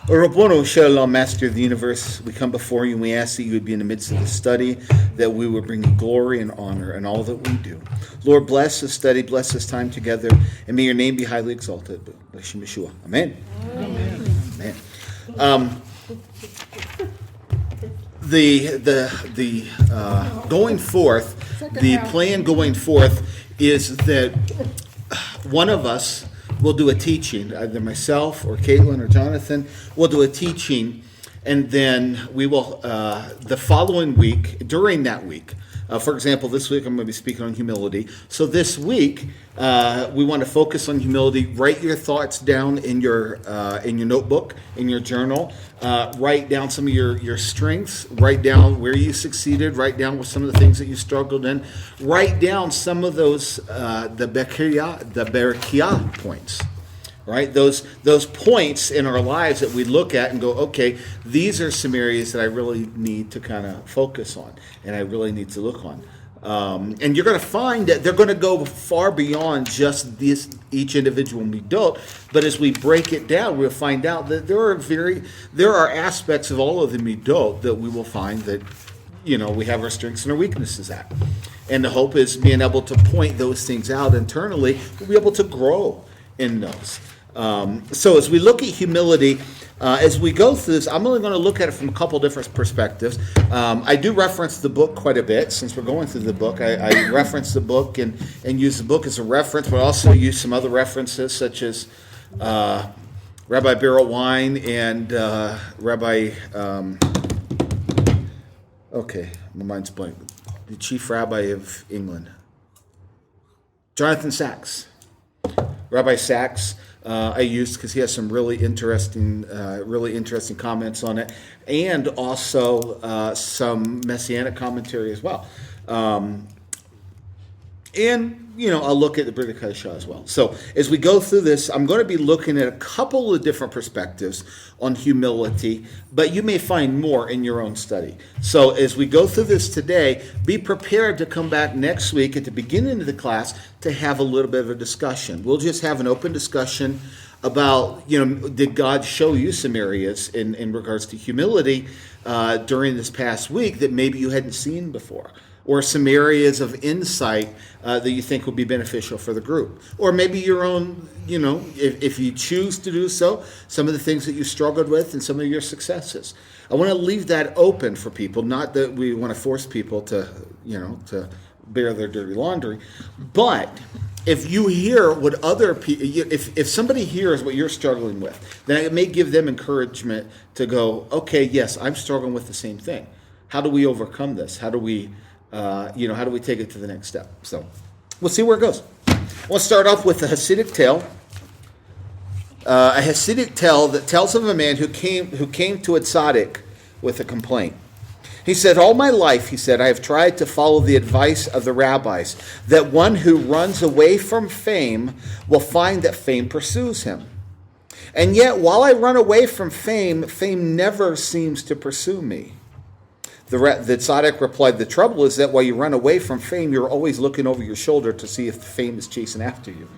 Rabbono Shalom, Master of the Universe, we come before you and we ask that you would be in the midst of the study, that we would bring you glory and honor in all that we do. Lord, bless this study, bless this time together, and may your name be highly exalted. Bless you, Yeshua. Amen. Amen. Amen. Going forth, the plan going forth is that one of us will do a teaching, either myself or Caitlin or Jonathan will do a teaching, and then we will, the following week, during that week, for example, this week I'm going to be speaking on humility. So this week, we want to focus on humility. Write your thoughts down in your notebook, in your journal. Write down some of your strengths. Write down where you succeeded. Write down what some of the things that you struggled in. Write down some of those the berakia points. Right, those points in our lives that we look at and go, okay, these are some areas that I really need to kind of focus on, and I really need to look on. And you're going to find that they're going to go far beyond just each individual midot. But as we break it down, we'll find out that there are aspects of all of the midot that we will find that, we have our strengths and our weaknesses at. And the hope is being able to point those things out internally, we'll be able to grow in those. So as we look at humility, as we go through this, I'm only going to look at it from a couple different perspectives. I do reference the book quite a bit since we're going through the book. I reference the book and use the book as a reference, but also use some other references such as Rabbi Beryl Wine and Rabbi, my mind's blank, the chief rabbi of England, Jonathan Sacks. Rabbi Sacks I used because he has some really interesting comments on it, and also some Messianic commentary as well. And I'll look at the Brit Hadashah as well. So as we go through this, I'm going to be looking at a couple of different perspectives on humility, but you may find more in your own study. So as we go through this today, be prepared to come back next week at the beginning of the class to have a little bit of a discussion. We'll just have an open discussion about, did God show you some areas in regards to humility during this past week that maybe you hadn't seen before? Or some areas of insight that you think would be beneficial for the group. Or maybe your own, if you choose to do so, some of the things that you struggled with and some of your successes. I want to leave that open for people, not that we want to force people to bear their dirty laundry, but if you hear what other people, if somebody hears what you're struggling with, then it may give them encouragement to go, okay, yes, I'm struggling with the same thing. How do we overcome this? How do we take it to the next step? So we'll see where it goes. We'll start off with a Hasidic tale. A Hasidic tale that tells of a man who came to a tzaddik with a complaint. He said, all my life, he said, I have tried to follow the advice of the rabbis, that one who runs away from fame will find that fame pursues him. And yet, while I run away from fame, fame never seems to pursue me. The tzaddik replied, the trouble is that while you run away from fame, you're always looking over your shoulder to see if the fame is chasing after you.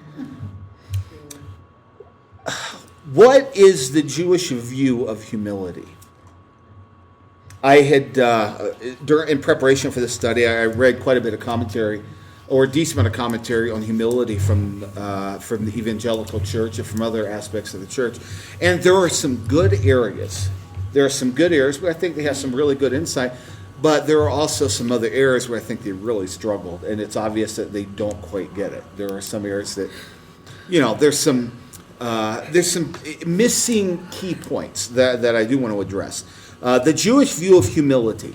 What is the Jewish view of humility? I had, in preparation for this study, I read quite a bit of commentary, or a decent amount of commentary on humility from the evangelical church and from other aspects of the church. And there are some good areas. There are some good areas where I think they have some really good insight, but there are also some other areas where I think they really struggled, and it's obvious that they don't quite get it. There are some areas that, there's some missing key points that I do want to address. The Jewish view of humility.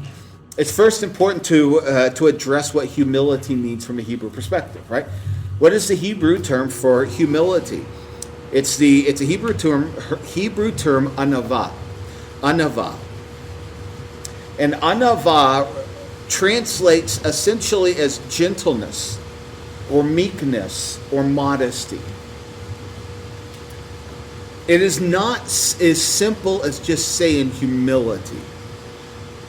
It's first important to address what humility means from a Hebrew perspective, right? What is the Hebrew term for humility? It's a Hebrew term anava. Anava. And anava translates essentially as gentleness or meekness or modesty. It is not as simple as just saying humility.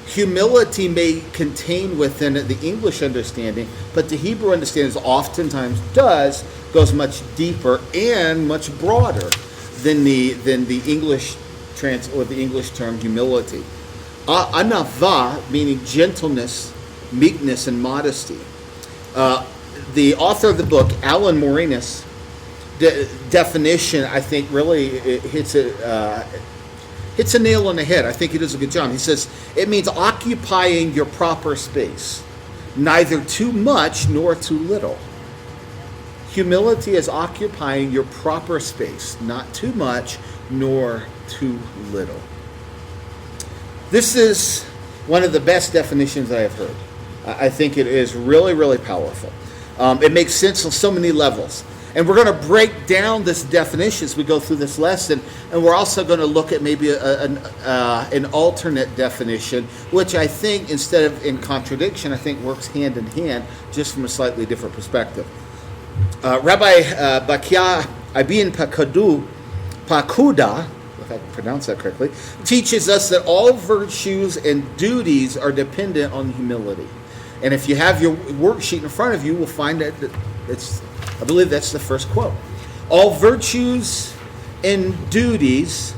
Humility may contain within it the English understanding, but the Hebrew understanding oftentimes goes much deeper and much broader than the English or the English term humility. Anava, meaning gentleness, meekness, and modesty. The author of the book, Alan Morinus, definition, I think, really hits a nail on the head. I think he does a good job. He says, it means occupying your proper space, neither too much nor too little. Humility is occupying your proper space, not too much nor too little. This is one of the best definitions I have heard. I think it is really, really powerful. It makes sense on so many levels. And we're going to break down this definition as we go through this lesson. And we're also going to look at maybe an alternate definition, which I think, instead of in contradiction, I think works hand in hand, just from a slightly different perspective. Rabbi Bakia Ibn Pakuda, if I pronounce that correctly, teaches us that all virtues and duties are dependent on humility. And if you have your worksheet in front of you, we'll find that I believe that's the first quote. All virtues and duties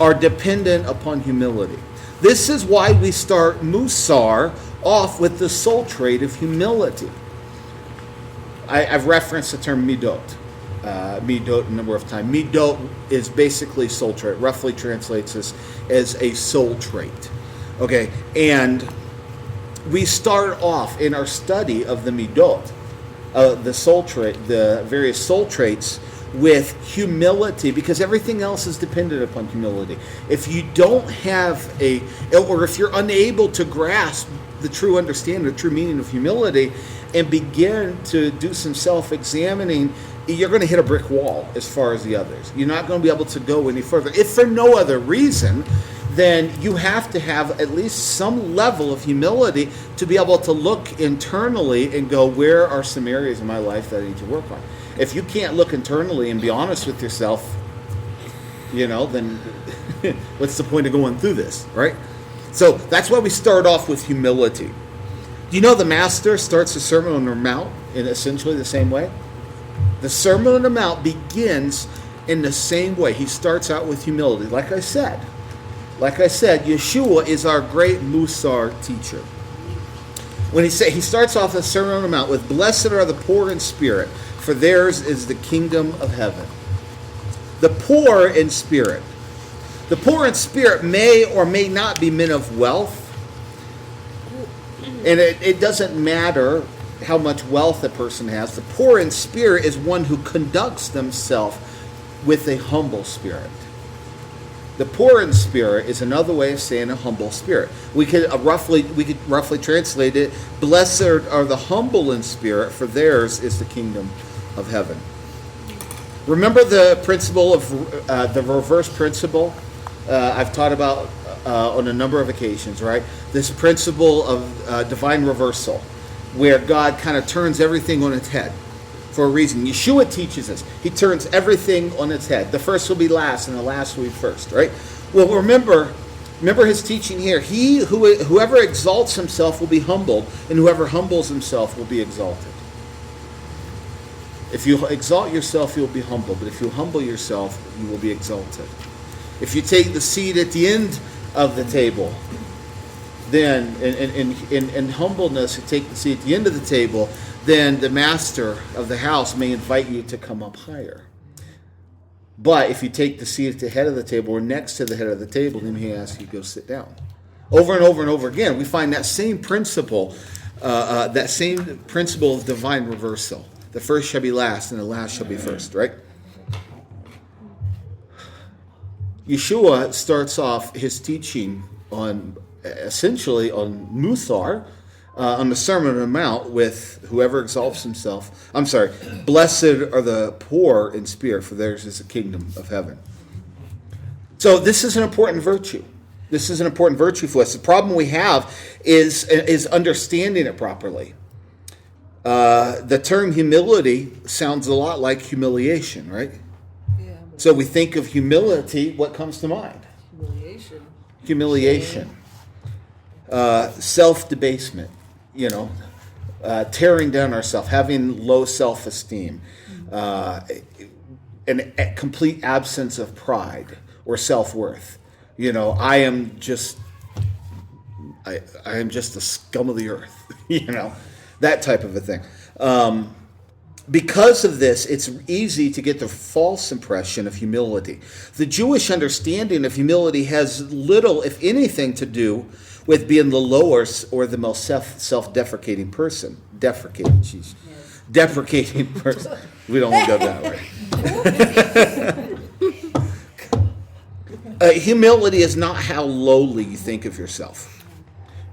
are dependent upon humility. This is why we start Mussar off with the sole trait of humility. I've referenced the term midot. Midot a number of times. Midot is basically soul trait. Roughly translates as a soul trait. Okay, and we start off in our study of the midot, the soul trait, the various soul traits, with humility, because everything else is dependent upon humility. If you don't have or if you're unable to grasp the true understanding, the true meaning of humility, and begin to do some self-examining, you're going to hit a brick wall as far as the others. You're not going to be able to go any further. If for no other reason, then you have to have at least some level of humility to be able to look internally and go, where are some areas in my life that I need to work on? If you can't look internally and be honest with yourself, then what's the point of going through this, right? So that's why we start off with humility. Do you know the Master starts the Sermon on the Mount in essentially the same way? The Sermon on the Mount begins in the same way. He starts out with humility. Like I said, Yeshua is our great Mussar teacher. When he starts off the Sermon on the Mount with, "Blessed are the poor in spirit, for theirs is the kingdom of heaven." The poor in spirit. The poor in spirit may or may not be men of wealth. And it doesn't matter how much wealth a person has. The poor in spirit is one who conducts themselves with a humble spirit. The poor in spirit is another way of saying a humble spirit. We could roughly translate it, "Blessed are the humble in spirit, for theirs is the kingdom of heaven." Remember the principle of the reverse principle? I've taught about on a number of occasions, right? This principle of divine reversal, where God kind of turns everything on its head for a reason. Yeshua teaches us. He turns everything on its head. The first will be last, and the last will be first, right? Well, remember his teaching here. Whoever exalts himself will be humbled, and whoever humbles himself will be exalted. If you exalt yourself, you'll be humbled. But if you humble yourself, you will be exalted. If you take the seat at the end of the table, then in humbleness, you take the seat at the end of the table, then the master of the house may invite you to come up higher. But if you take the seat at the head of the table or next to the head of the table, then he asks you to go sit down. Over and over and over again, we find that same principle of divine reversal. The first shall be last, and the last shall be first, right? Yeshua starts off his teaching essentially on Mussar, on the Sermon on the Mount, with whoever exalts himself. Blessed are the poor in spirit, for theirs is the kingdom of heaven. So this is an important virtue. This is an important virtue for us. The problem we have is understanding it properly. The term humility sounds a lot like humiliation, right? Yeah. So we think of humility, what comes to mind? Humiliation. Self-debasement, tearing down ourselves, having low self-esteem. a complete absence of pride or self-worth. I am just the scum of the earth, that type of a thing. Because of this, it's easy to get the false impression of humility. The Jewish understanding of humility has little, if anything, to do with being the lowest or the most self-deprecating person. Deprecating person. We don't go that way. Humility is not how lowly you think of yourself.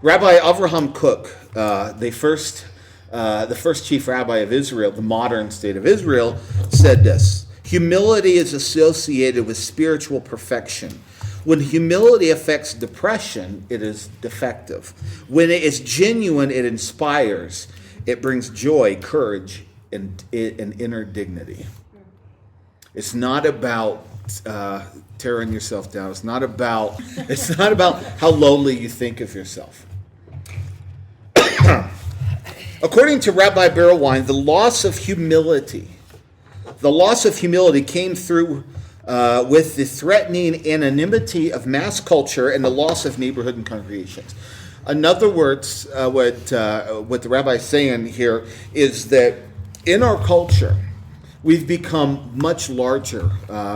Rabbi Avraham Kook, the first chief rabbi of Israel, the modern state of Israel, said this: humility is associated with spiritual perfection. When humility affects depression, it is defective. When it is genuine, it inspires. It brings joy, courage, and inner dignity. It's not about tearing yourself down. It's not about how lowly you think of yourself. According to Rabbi Berelwein, the loss of humility came through with the threatening anonymity of mass culture and the loss of neighborhood and congregations. In other words, what the rabbi is saying here is that in our culture, we've become much larger.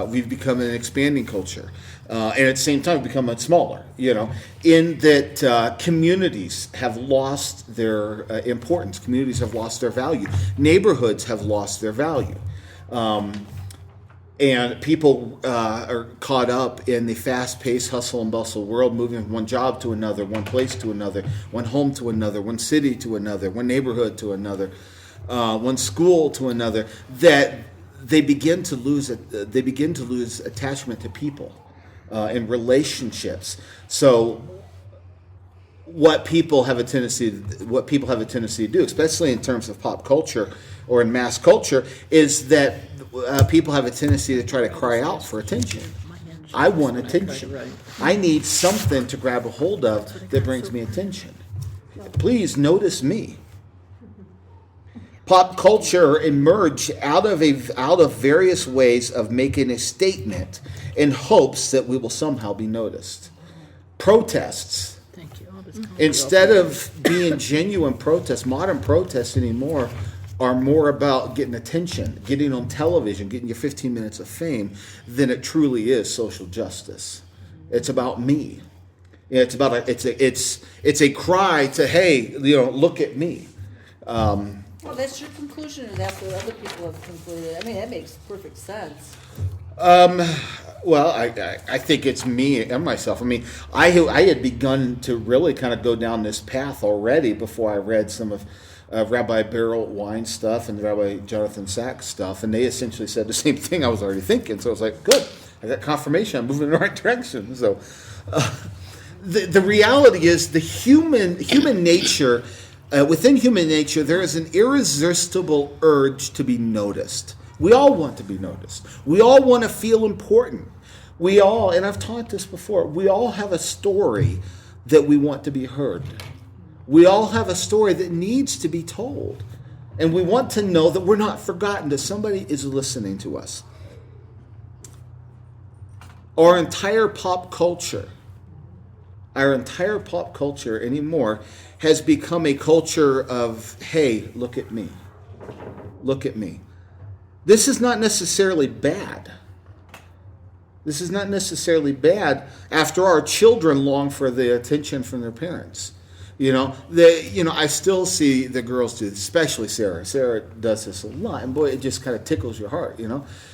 We've become an expanding culture. And at the same time, become much smaller, in that communities have lost their importance. Communities have lost their value. Neighborhoods have lost their value. And people are caught up in the fast-paced hustle and bustle world, moving from one job to another, one place to another, one home to another, one city to another, one neighborhood to another, one school to another, that they begin to lose attachment to people. In relationships. So what people have a tendency to do, especially in terms of pop culture or in mass culture, is that people have a tendency to try to cry out for attention. I want attention. I need something to grab a hold of that brings me attention. Please notice me. Pop culture emerged out of various ways of making a statement in hopes that we will somehow be noticed. Protests. Instead of being genuine protests, modern protests anymore are more about getting attention, getting on television, getting your 15 minutes of fame, than it truly is social justice. It's about me. It's a cry to, hey, look at me. Well, that's your conclusion, and that's what other people have concluded. I mean, that makes perfect sense. Well, I think it's me and myself. I mean, I had begun to really kind of go down this path already before I read some of Rabbi Berelwein's stuff and Rabbi Jonathan Sachs' stuff, and they essentially said the same thing I was already thinking. So I was like, good, I got confirmation. I'm moving in the right direction. So the reality is the human nature. Within human nature, there is an irresistible urge to be noticed. We all want to be noticed. We all want to feel important. We all, and I've taught this before, we all have a story that we want to be heard. We all have a story that needs to be told. And we want to know that we're not forgotten, that somebody is listening to us. Our entire pop culture anymore has become a culture of, hey, look at me. Look at me. This is not necessarily bad. This is not necessarily bad after our children long for the attention from their parents. I still see the girls do this, especially Sarah. Sarah does this a lot, and boy, it just kind of tickles your heart,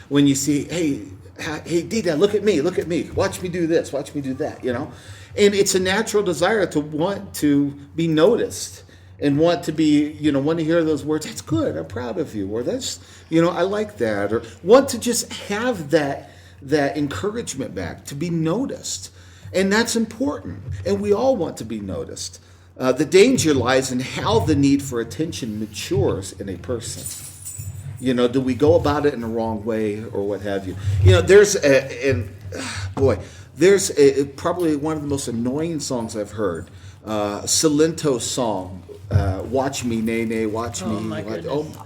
when you see, hey, Dida, look at me, watch me do this, watch me do that, And it's a natural desire to want to be noticed and want to be, want to hear those words, that's good, I'm proud of you, or that's, I like that, or want to just have that encouragement back, to be noticed. And that's important. And we all want to be noticed. The danger lies in how the need for attention matures in a person. Do we go about it in the wrong way or what have you? There's probably one of the most annoying songs I've heard. Salento's song, Watch Me, Nay, Nay, Watch Me. Oh, my goodness.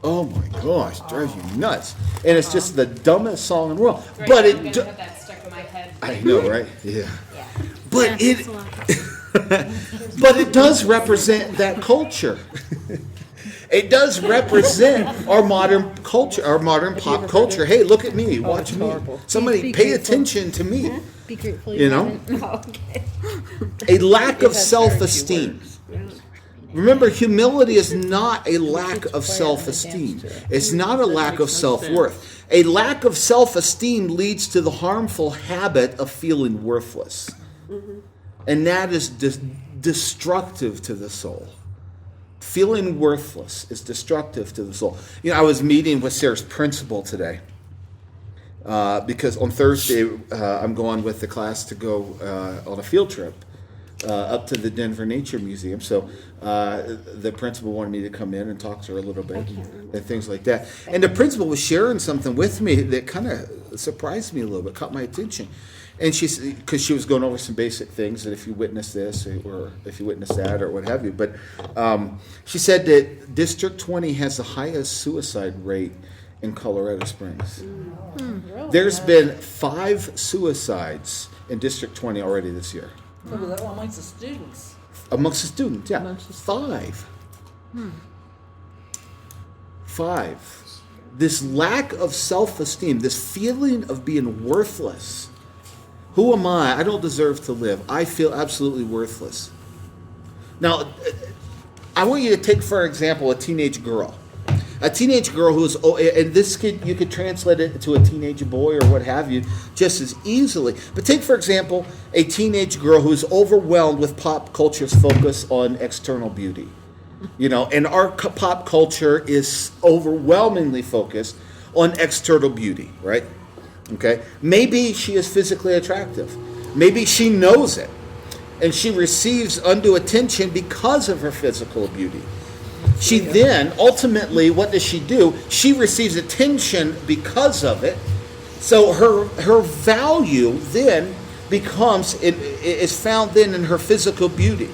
Oh my gosh, drives you nuts. And it's just the dumbest song in the world. Right, But I'm it gonna have that stuck in my head. I know, right? Yeah. Yeah. But Yeah, it it's a lot. but it does represent that culture. It does represent our modern culture, our modern pop culture. Hey, look at me, watch it's me. horrible. Somebody Be pay grateful. attention to me. Be grateful You know? haven't. Oh, okay. A lack of It has very few self-esteem. words. Remember, humility is not a lack of self-esteem. It's not a lack of self-worth. A lack of self-esteem leads to the harmful habit of feeling worthless. And that is destructive to the soul. Feeling worthless is destructive to the soul. You know, I was meeting with Sarah's principal today because on Thursday I'm going with the class to go on a field trip up to the Denver Nature Museum. So the principal wanted me to come in and talk to her a little bit and things like that. And the principal was sharing something with me that kind of surprised me a little bit, caught my attention. And because she was going over some basic things that if you witness this or if you witness that or what have you. But she said that District 20 has the highest suicide rate in Colorado Springs. Really? There's been 5 suicides in District 20 already this year. Oh, well, that one amongst the students. Amongst the students, yeah. Amongst the 5. 5. This lack of self-esteem, this feeling of being worthless. Who am I? I don't deserve to live. I feel absolutely worthless. Now, I want you to take, for example, a teenage girl. A teenage girl who's, and this kid, you could translate it to a teenage boy or what have you just as easily. But take, for example, a teenage girl who's overwhelmed with pop culture's focus on external beauty. You know, and our pop culture is overwhelmingly focused on external beauty, right? Okay? Maybe she is physically attractive. Maybe she knows it. And she receives undue attention because of her physical beauty. She then, ultimately, what does she do? She receives attention because of it. So her value then is found then in her physical beauty.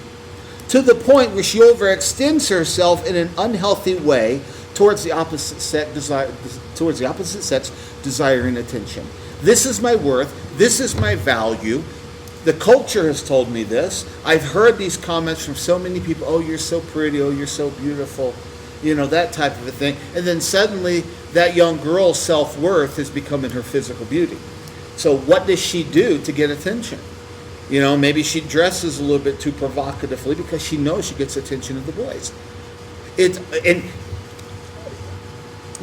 To the point where she overextends herself in an unhealthy way towards the opposite sex desiring attention. This is my worth. This is my value. The culture has told me this. I've heard these comments from so many people. Oh, you're so pretty. Oh, you're so beautiful. You know, that type of a thing. And then suddenly that young girl's self-worth has become in her physical beauty. So what does she do to get attention? You know, maybe she dresses a little bit too provocatively because she knows she gets attention of the boys. And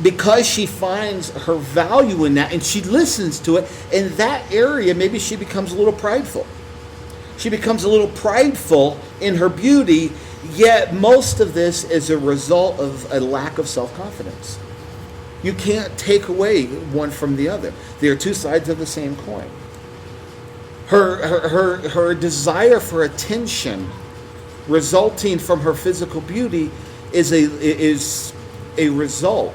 because she finds her value in that and she listens to it, in that area, maybe she becomes a little prideful. She becomes a little prideful in her beauty, yet most of this is a result of a lack of self-confidence. You can't take away one from the other. They are two sides of the same coin. Her desire for attention resulting from her physical beauty is a result.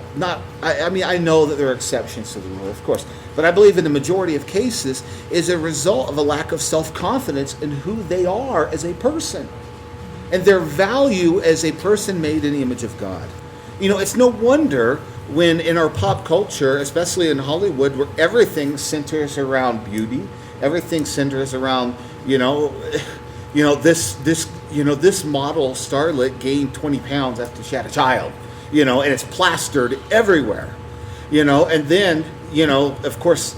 I know that there are exceptions to the rule, of course, but I believe in the majority of cases is a result of a lack of self-confidence in who they are as a person and their value as a person made in the image of God. You know, it's no wonder when in our pop culture, especially in Hollywood, where everything centers around beauty, everything centers around, this model starlet gained 20 pounds after she had a child, and it's plastered everywhere, and then, of course,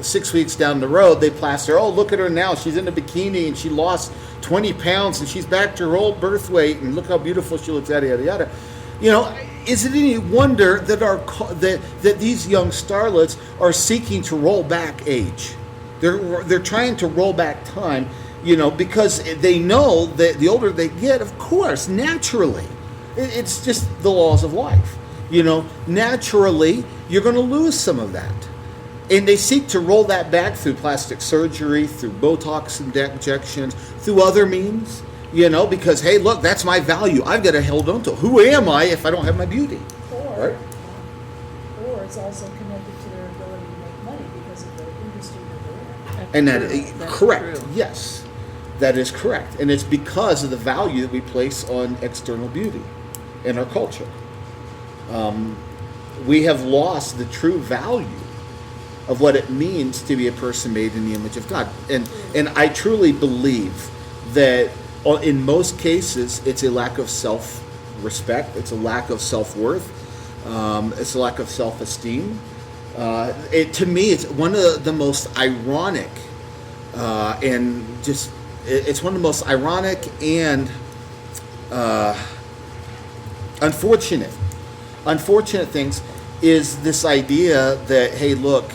6 weeks down the road, they plaster, oh, look at her now, she's in a bikini and she lost 20 pounds and she's back to her old birth weight and look how beautiful she looks, yada, yada, yada. Is it any wonder that that these young starlets are seeking to roll back age? They're trying to roll back time, because they know that the older they get, of course, naturally, it's just the laws of life. Naturally, you're going to lose some of that. And they seek to roll that back through plastic surgery, through Botox injections, through other means, because, hey, look, that's my value. I've got to hold on to. Who am I if I don't have my beauty? Or it's also connected to their ability to make money because of the industry that they're in. And That's correct. true. Yes, that is correct. And it's because of the value that we place on external beauty in our culture. we have lost the true value of what it means to be a person made in the image of God. And I truly believe that in most cases, it's a lack of self-respect. It's a lack of self-worth. It's a lack of self-esteem. To me, it's one of the most ironic it's one of the most ironic and unfortunate things is this idea that, hey, look,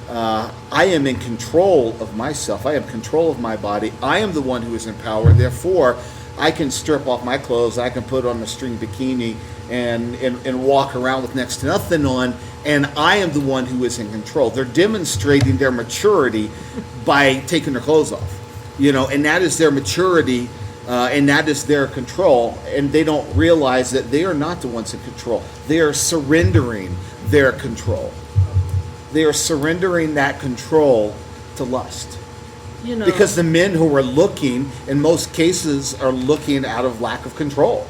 I am in control of myself. I am in control of my body. I am the one who is in power. Therefore, I can strip off my clothes. I can put on a string bikini and walk around with next to nothing on. And I am the one who is in control. They're demonstrating their maturity by taking their clothes off. And that is their maturity, and that is their control. And they don't realize that they are not the ones in control. They are surrendering their control. They are surrendering that control to lust. Because the men who are looking, in most cases, are looking out of lack of control.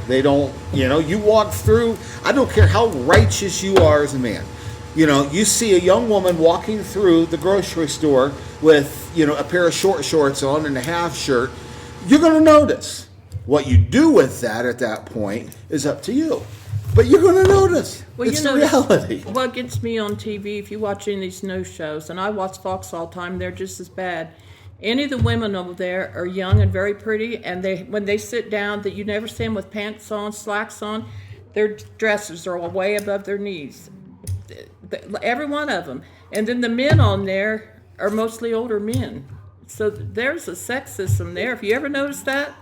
They don't, you walk through, I don't care how righteous you are as a man. You see a young woman walking through the grocery store with, a pair of short shorts on and a half shirt. You're going to notice. What you do with that at that point is up to you. But you're going to notice. Well, it's the reality. What gets me on TV, if you watch any of these news shows, and I watch Fox all the time, they're just as bad. Any of the women over there are young and very pretty, and when they sit down, that you never see them with pants on, slacks on, their dresses are all way above their knees. Every one of them. And then the men on there are mostly older men. So there's a sexism there. Have you ever noticed that?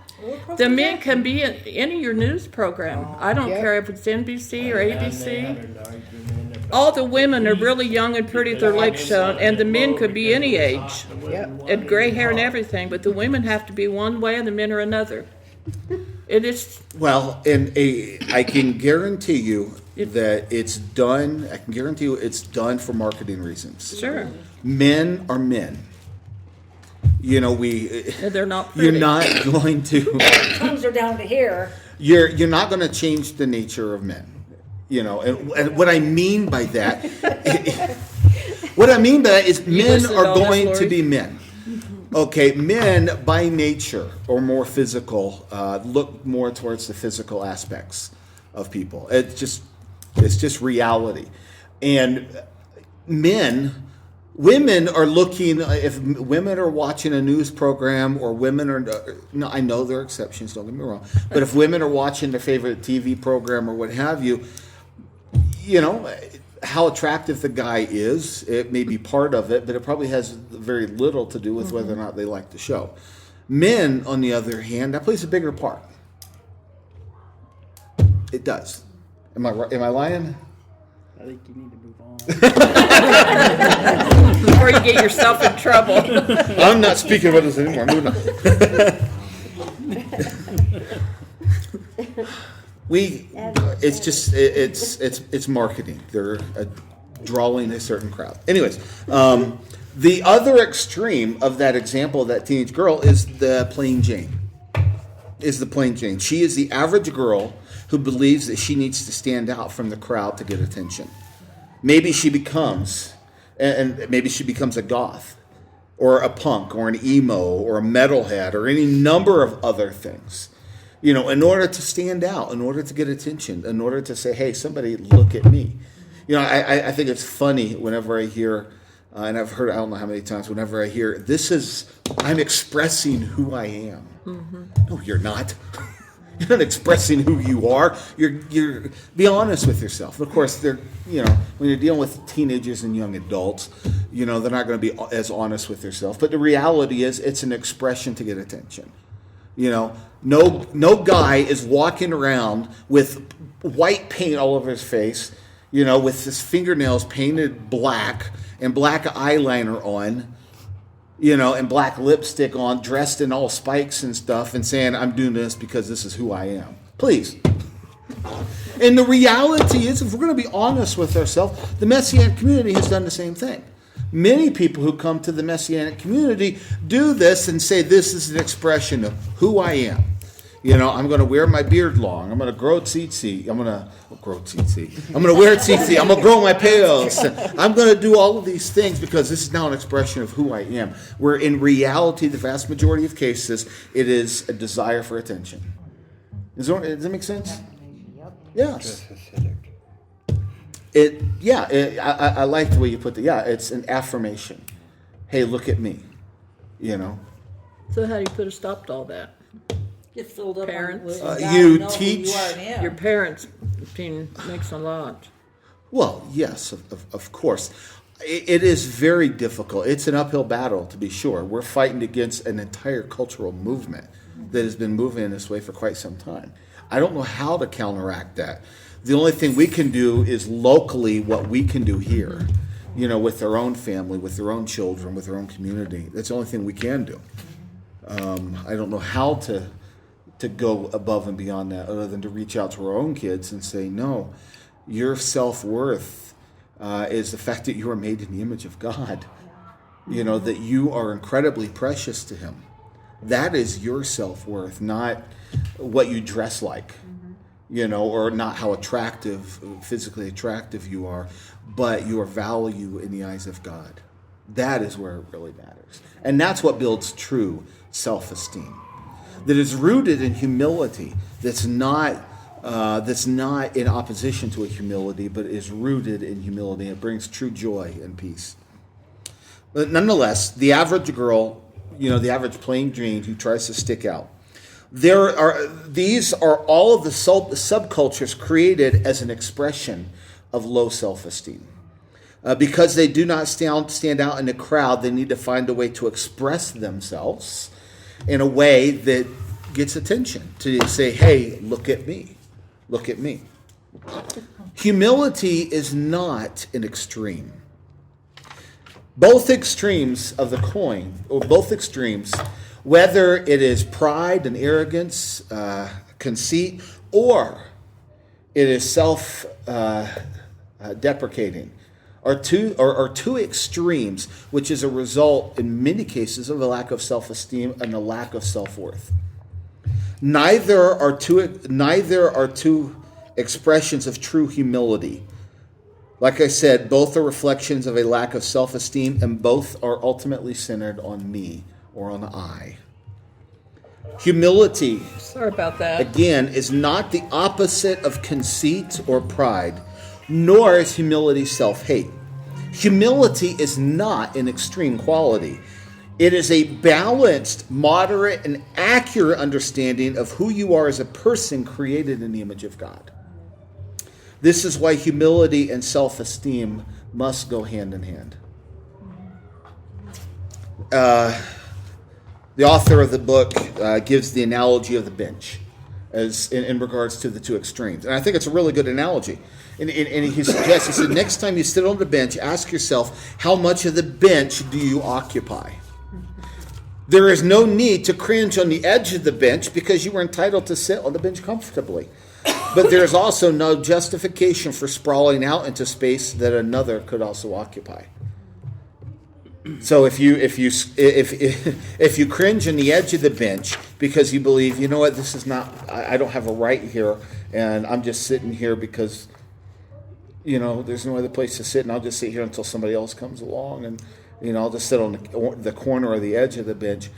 The men can be in any of your news program. I don't care if it's NBC or ABC. All the women are really young and pretty with their legs shown, and the men could be any age. And gray hair and everything, but the women have to be one way and the men are another. It is. Well, and I can guarantee you that it's done. I can guarantee you it's done for marketing reasons. Sure. Men are men. They're not pretty. You're not going to. Tongues are down to here. You're not going to change the nature of men. And what I mean by that, is men are going to be men. Okay, men by nature or more physical look more towards the physical aspects of people. It's just reality, and women are looking. If women are watching a news program, or women are, no, I know there are exceptions. Don't get me wrong, but if women are watching their favorite TV program or what have you, how attractive the guy is, it may be part of it, but it probably has very little to do with whether or not they like the show. Men, on the other hand, that plays a bigger part. It does. Am I lying? I think you need to move on. Before you get yourself in trouble. I'm not speaking about this anymore. I'm moving on. It's marketing. They're drawing a certain crowd. Anyways, the other extreme of that example of that teenage girl is the plain Jane. She is the average girl who believes that she needs to stand out from the crowd to get attention. Maybe she becomes a goth, or a punk, or an emo, or a metalhead, or any number of other things. In order to stand out, in order to get attention, in order to say, hey, somebody look at me. I think it's funny whenever I hear, and I've heard, I don't know how many times, whenever I hear, I'm expressing who I am. Mm-hmm. No, you're not. You're not expressing who you are. You're be honest with yourself. Of course, when you're dealing with teenagers and young adults, they're not going to be as honest with themselves. But the reality is, it's an expression to get attention. No guy is walking around with white paint all over his face, with his fingernails painted black and black eyeliner on, and black lipstick on, dressed in all spikes and stuff, and saying, I'm doing this because this is who I am. Please. And the reality is, if we're going to be honest with ourselves, the Messianic community has done the same thing. Many people who come to the Messianic community do this and say, this is an expression of who I am. I'm going to wear my beard long. I'm going to grow tzitzi. I'm going to wear tzitzi. I'm going to grow my peos. I'm going to do all of these things because this is now an expression of who I am. Where in reality, the vast majority of cases, it is a desire for attention. Does that make sense? Yes. I like the way you put it. Yeah, it's an affirmation. Hey, look at me. So how do you put a stop to all that? Get filled up Parents. on You know who teach you are in Him. Your parents' opinion makes a lot. Well, yes, of course. It is very difficult. It's an uphill battle, to be sure. We're fighting against an entire cultural movement that has been moving in this way for quite some time. I don't know how to counteract that. The only thing we can do is locally what we can do here, with our own family, with our own children, with our own community. That's the only thing we can do. I don't know how to go above and beyond that other than to reach out to our own kids and say, no, your self-worth is the fact that you are made in the image of God, that you are incredibly precious to Him. That is your self-worth, not what you dress like, or not how physically attractive you are, but your value in the eyes of God. That is where it really matters. And that's what builds true self-esteem. That is rooted in humility, that's not in opposition to a humility, but is rooted in humility. It brings true joy and peace. But nonetheless, the average girl, the average plain Jane who tries to stick out, these are all of the subcultures created as an expression of low self-esteem. Because they do not stand out in the crowd, they need to find a way to express themselves in a way that gets attention, to say, hey, look at me. Look at me. Humility is not an extreme. Both extremes of the coin, or both extremes, whether it is pride and arrogance, conceit, or it is self-deprecating, are two extremes, which is a result in many cases of a lack of self-esteem and a lack of self-worth. Neither are two expressions of true humility. Like I said, both are reflections of a lack of self-esteem, and both are ultimately centered on me or on I. Humility, Sorry about that. again, is not the opposite of conceit or pride, nor is humility self-hate. Humility is not an extreme quality. It is a balanced, moderate, and accurate understanding of who you are as a person created in the image of God. This is why humility and self-esteem must go hand in hand. The author of the book gives the analogy of the bench as in regards to the two extremes. And I think it's a really good analogy. And he suggests, he said, next time you sit on the bench, ask yourself, how much of the bench do you occupy? There is no need to cringe on the edge of the bench because you were entitled to sit on the bench comfortably. But there is also no justification for sprawling out into space that another could also occupy. So if you cringe on the edge of the bench because you believe, you know what, this is not, I don't have a right here, and I'm just sitting here because, there's no other place to sit, and I'll just sit here until somebody else comes along, and I'll just sit on the corner or the edge of the bench.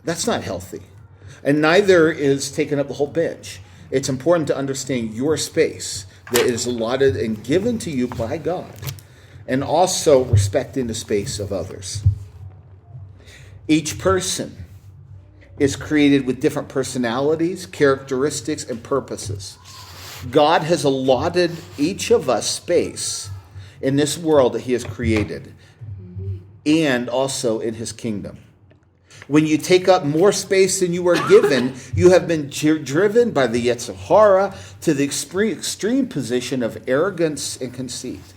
That's not healthy. And neither is taking up the whole bench. It's important to understand your space that is allotted and given to you by God, and also respecting the space of others. Each person is created with different personalities, characteristics, and purposes. God has allotted each of us space in this world that He has created, and also in His kingdom. When you take up more space than you are given, you have been driven by the Yetzer Hara to the extreme position of arrogance and conceit.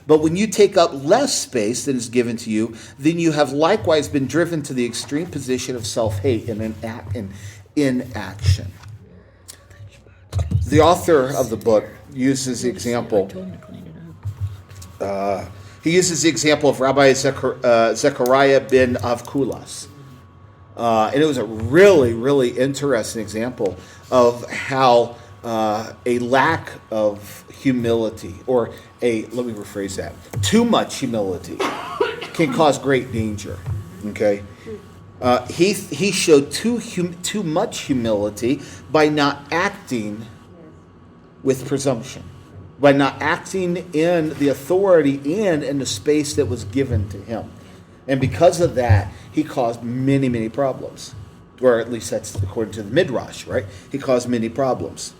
But when you take up less space than is given to you, then you have likewise been driven to the extreme position of self-hate and inaction. The author of the book uses the example. He uses the example of Rabbi Zechariah ben Avkulas. And it was a really, really interesting example of how a lack of humility, or let me rephrase that, too much humility can cause great danger. Okay? He showed too much humility by not acting with presumption, by not acting in the authority and in the space that was given to him. And because of that, he caused many, many problems. Or at least that's according to the Midrash, right? He caused many problems.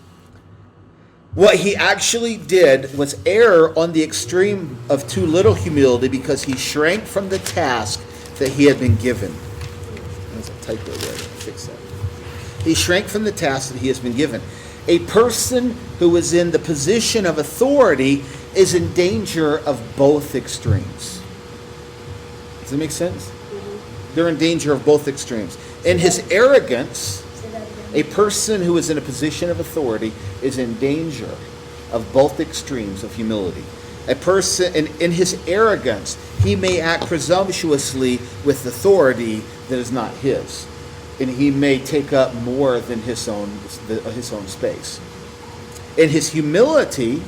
What he actually did was err on the extreme of too little humility because he shrank from the task that he had been given. There's a typo there. Fix that. He shrank from the task that he has been given. A person who is in the position of authority is in danger of both extremes. Does that make sense? They're in danger of both extremes. In his arrogance, a person who is in a position of authority is in danger of both extremes of humility. A person, in his arrogance, he may act presumptuously with authority that is not his. And he may take up more than his own space. In his humility,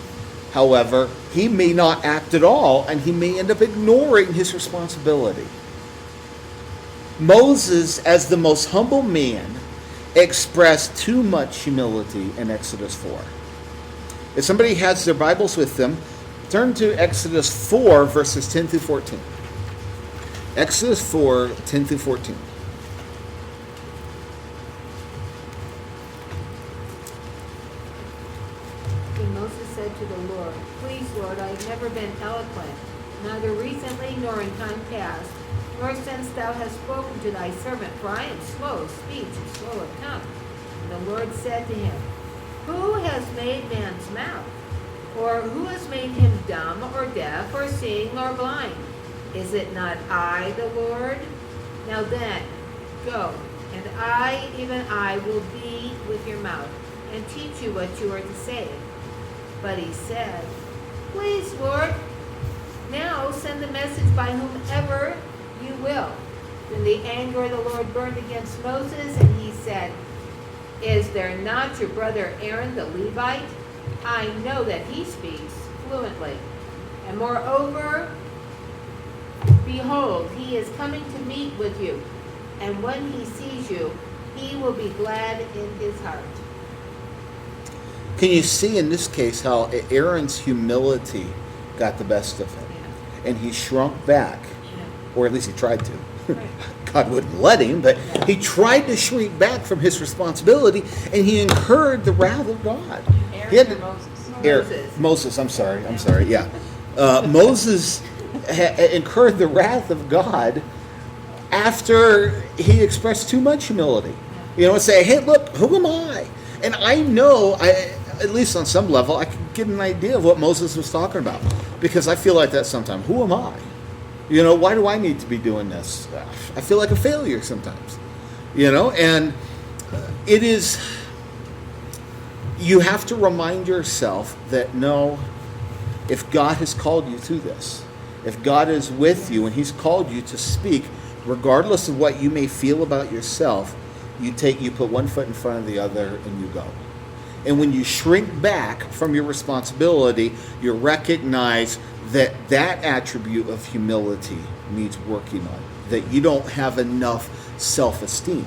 however, he may not act at all, and he may end up ignoring his responsibility. Moses, as the most humble man, expressed too much humility in Exodus 4. If somebody has their Bibles with them, turn to Exodus 4, verses 10 through 14. Exodus 4, 10 through 14. And Moses said to the Lord, "Please, Lord, I have never been eloquent, neither recently nor in time past, nor since thou hast spoken to thy servant, for I am slow of speech and slow of tongue." And the Lord said to him, "Who has made man's mouth? Or who has made him dumb or deaf or seeing or blind? Is it not I, the Lord? Now then, go, and I, even I, will be with your mouth, and teach you what you are to say." But he said, "Please, Lord, now send the message by whomever you will." Then the anger of the Lord burned against Moses, and he said, "Is there not your brother Aaron the Levite? I know that he speaks fluently. And moreover, behold, he is coming to meet with you. And when he sees you, he will be glad in his heart." Can you see in this case how Aaron's humility got the best of him? And he shrunk back, or at least he tried to. God wouldn't let him, but he tried to shrink back from his responsibility, and he incurred the wrath of God. Aaron or Moses? Moses, I'm sorry, yeah. Moses incurred the wrath of God after he expressed too much humility. You know, and say, "Hey, look, who am I?" And I know, at least on some level, I can get an idea of what Moses was talking about, because I feel like that sometimes. Who am I? You know, why do I need to be doing this? I feel like a failure sometimes. You know, and it is, you have to remind yourself that no, if God has called you to this, if God is with you and he's called you to speak, regardless of what you may feel about yourself, you put one foot in front of the other and you go. And when you shrink back from your responsibility, you recognize that attribute of humility needs working on. That you don't have enough self-esteem.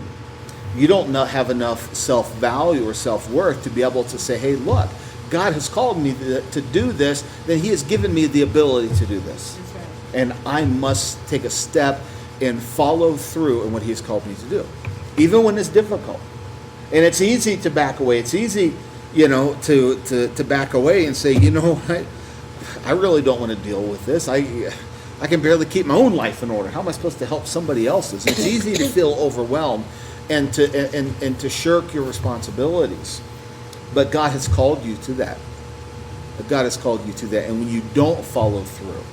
You don't have enough self-value or self-worth to be able to say, "Hey, look, God has called me to do this, then he has given me the ability to do this. That's right. And I must take a step and follow through in what he has called me to do." Even when it's difficult. And it's easy to back away. It's easy, you know, to back away and say, "You know what? I really don't want to deal with this. I can barely keep my own life in order. How am I supposed to help somebody else's?" It's easy to feel overwhelmed and to shirk your responsibilities. But God has called you to that. God has called you to that. And when you don't follow through,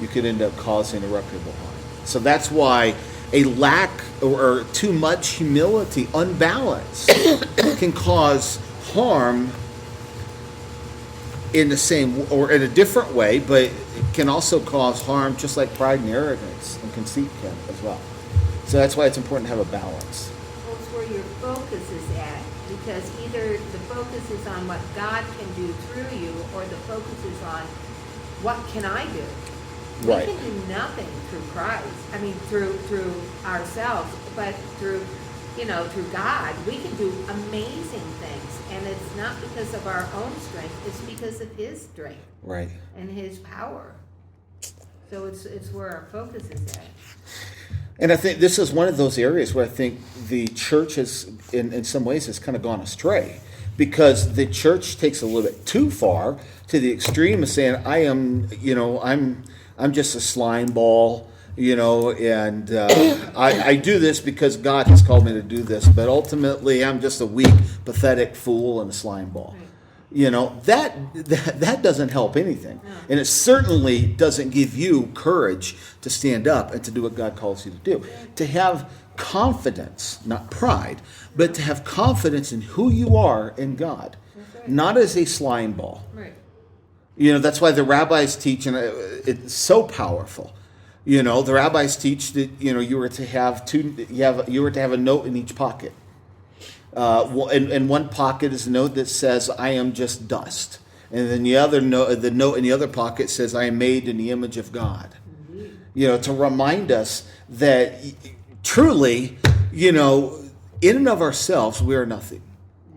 you could end up causing irreparable harm. So that's why a lack or too much humility, unbalanced, can cause harm in the same or in a different way, but it can also cause harm, just like pride and arrogance and conceit can as well. So that's why it's important to have a balance. Well, it's where your focus is at, because either the focus is on what God can do through you, or the focus is on what can I do. Right. We can do nothing through Christ. I mean, through ourselves, but through God, we can do amazing things, and it's not because of our own strength; it's because of His strength, Right. and His power. So it's where our focus is at. And I think this is one of those areas where I think the church has, in some ways, has kind of gone astray, because the church takes a little bit too far to the extreme of saying, I'm just a slime ball, and I do this because God has called me to do this, but ultimately I'm just a weak, pathetic fool and a slime ball. That doesn't help anything. No. And it certainly doesn't give you courage to stand up and to do what God calls you to do. To have confidence, not pride, but to have confidence in who you are in God, Right. not as a slime ball. Right. That's why the rabbis teach, and it's so powerful. The rabbis teach that you were to have a note in each pocket. And one pocket is a note that says, "I am just dust," and then the note in the other pocket says, "I am made in the image of God." To remind us that truly, in and of ourselves, we are nothing.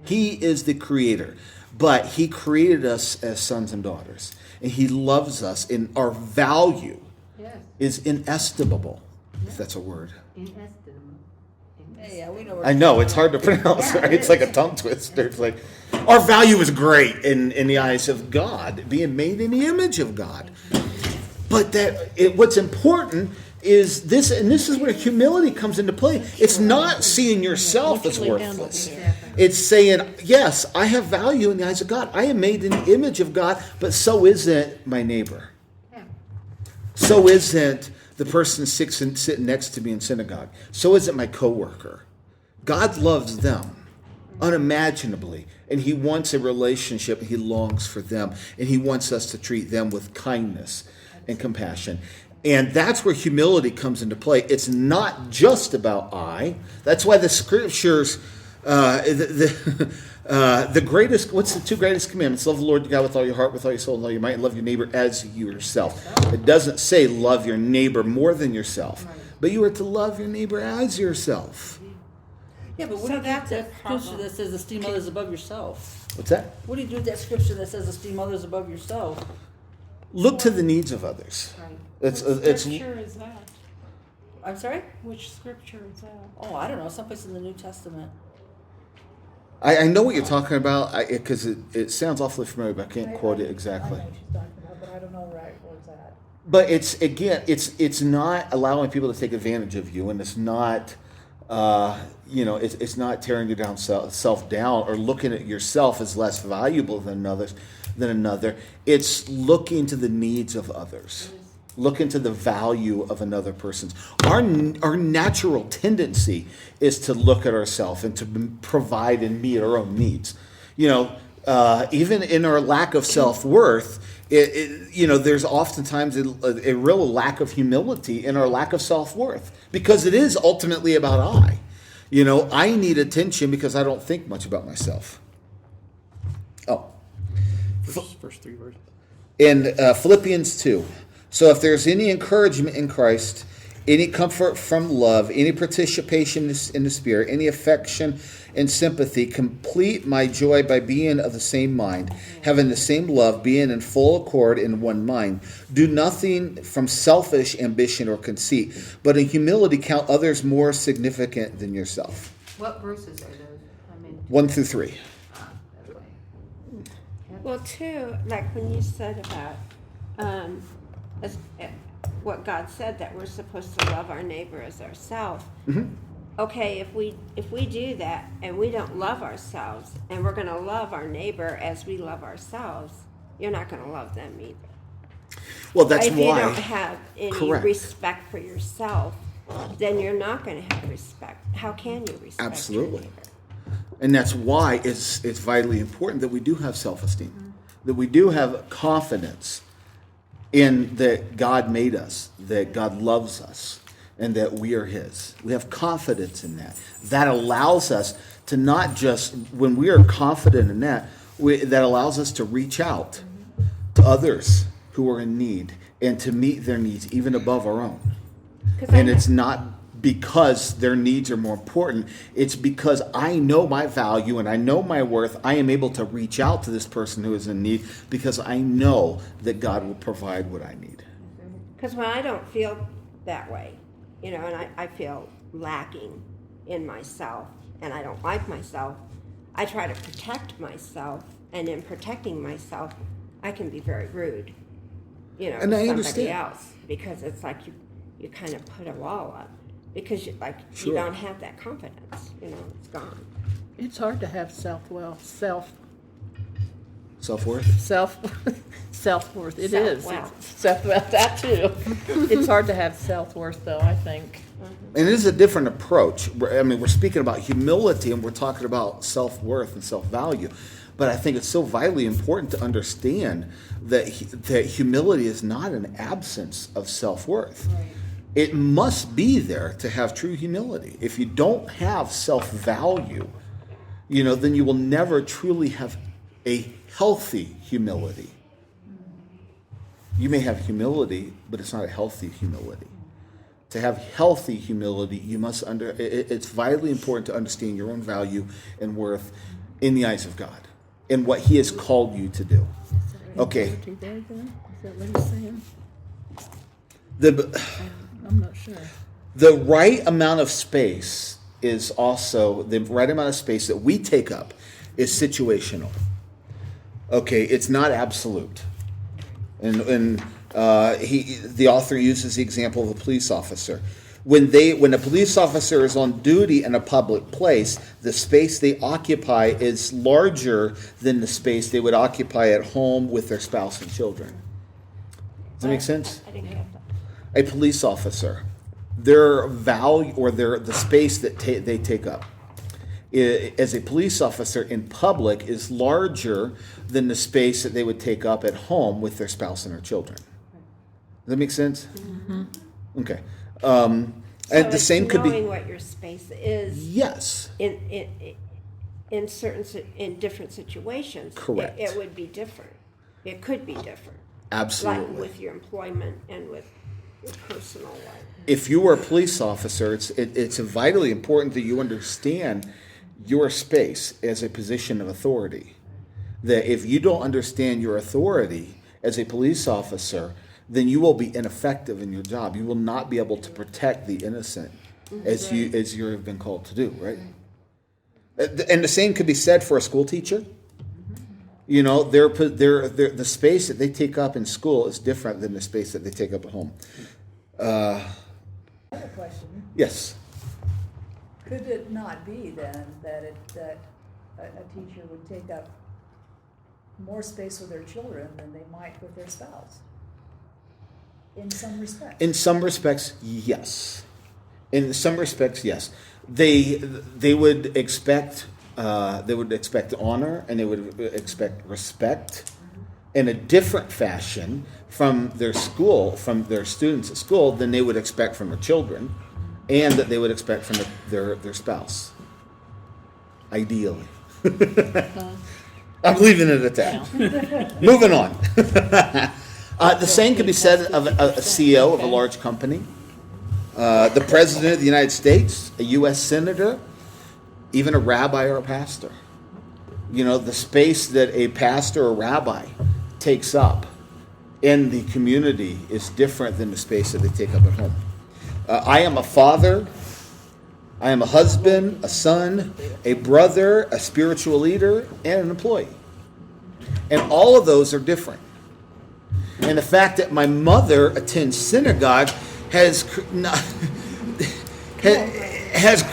He is the creator, but He created us as sons and daughters, and He loves us, and our value Yes. is inestimable, if that's a word. Inestimable. Yeah, we know. Where I know, it's hard to pronounce, Yeah, right? it It's like a is. tongue twister. It's like, our value is great in the eyes of God, being made in the image of God. But what's important is this, and this is where humility comes into play. It's not seeing yourself as worthless. It's saying, yes, I have value in the eyes of God. I am made in the image of God, but so isn't my neighbor. Yeah. So isn't the person sitting next to me in synagogue. So isn't my coworker. God loves them unimaginably, and He wants a relationship. He longs for them, and He wants us to treat them with kindness and compassion. And that's where humility comes into play. It's not just about I. That's why the scriptures, the greatest, what's the two greatest commandments? Love the Lord your God with all your heart, with all your soul, and all your might, and love your neighbor as yourself. It doesn't say love your neighbor more than yourself, but you are to love your neighbor as yourself. Yeah, but what do you do with that scripture that says esteem others above yourself? What's that? What do you do with that scripture that says esteem others above yourself? Look to the needs of others. Right. It's Scripture is that? I'm sorry? Which scripture is that? Oh, I don't know. Someplace in the New Testament. I know what you're talking about because it sounds awfully familiar, but I can't quote it exactly. I know what she's talking about, but I don't know right where's that. But it's not allowing people to take advantage of you, and it's not it's not tearing your self down or looking at yourself as less valuable than another. It's looking to the needs of others. Look into the value of another person's. Our natural tendency is to look at ourselves and to provide and meet our own needs. Even in our lack of self-worth, there's oftentimes a real lack of humility in our lack of self-worth, because it is ultimately about I. I need attention because I don't think much about myself. Oh. First three verses. In Philippians 2. So if there's any encouragement in Christ, any comfort from love, any participation in the Spirit, any affection and sympathy, complete my joy by being of the same mind, having the same love, being in full accord in one mind. Do nothing from selfish ambition or conceit, but in humility count others more significant than yourself. What verses are those? 1 through 3. That way. Well, too, like when you said about what God said, that we're supposed to love our neighbor as ourselves. Mm-hmm. Okay, if we do that and we don't love ourselves, and we're going to love our neighbor as we love ourselves, you're not going to love them either. Well, that's if why. you don't have any Correct. respect for yourself, then you're not going to have respect. How can you respect Absolutely. your neighbor? And that's why it's vitally important that we do have self-esteem. that we do have confidence in that God made us, that God loves us, and that we are His. We have confidence in that. That allows us to not just, when we are confident in that, that allows us to reach out to others who are in need and to meet their needs even above our own. And it's not because their needs are more important. It's because I know my value and I know my worth. I am able to reach out to this person who is in need because I know that God will provide what I need. Because when I don't feel that way, and I feel lacking in myself and I don't like myself, I try to protect myself, and in protecting myself, I can be very rude, And to I somebody understand. else, because it's like you kind of put a wall up because you Sure. don't have that confidence, it's gone. It's hard to have self-worth. Self-worth? Self-worth. It is. Self-worth. Self-worth, that too. It's hard to have self-worth, though, I think. And it is a different approach. We're speaking about humility and we're talking about self-worth and self-value. But I think it's so vitally important to understand that humility is not an absence of self-worth. Right. It must be there to have true humility. If you don't have self-value, then you will never truly have a healthy humility. You may have humility, but it's not a healthy humility. To have healthy humility, you must it's vitally important to understand your own value and worth in the eyes of God and what He has called you to do. Okay. Is that what he's saying? I'm not sure. The right amount of space is also, the right amount of space that we take up is situational. Okay, it's not absolute. And the author uses the example of a police officer. When a police officer is on duty in a public place, the space they occupy is larger than the space they would occupy at home with their spouse and children. Does that make sense? I didn't get that. A police officer, their value or the space that they take up as a police officer in public is larger than the space that they would take up at home with their spouse and their children. Does that make sense? Mm-hmm. Okay. And the it's same could be. knowing what your space is. Yes. In different situations. Correct. It would be different. It could be different. Absolutely. Like with your employment and with your personal life. If you are a police officer, it's vitally important that you understand your space as a position of authority. That if you don't understand your authority as a police officer, then you will be ineffective in your job. You will not be able to protect the innocent as you have been called to do, right? And the same could be said for a school teacher. The space that they take up in school is different than the space that they take up at home. I have a question. Yes. Could it not be then that a teacher would take up more space with their children than they might with their spouse? In some respects. In some respects, yes. In some respects, yes. They would expect honor and they would expect respect in a different fashion from their students at school than they would expect from their children, and that they would expect from their spouse. Ideally. I'm leaving it at that. Moving on. The same could be said of a CEO of a large company, the President of the United States, a U.S. Senator, even a rabbi or a pastor. The space that a pastor or rabbi takes up in the community is different than the space that they take up at home. I am a father, I am a husband, a son, a brother, a spiritual leader, and an employee. And all of those are different. And the fact that my mother attends synagogue has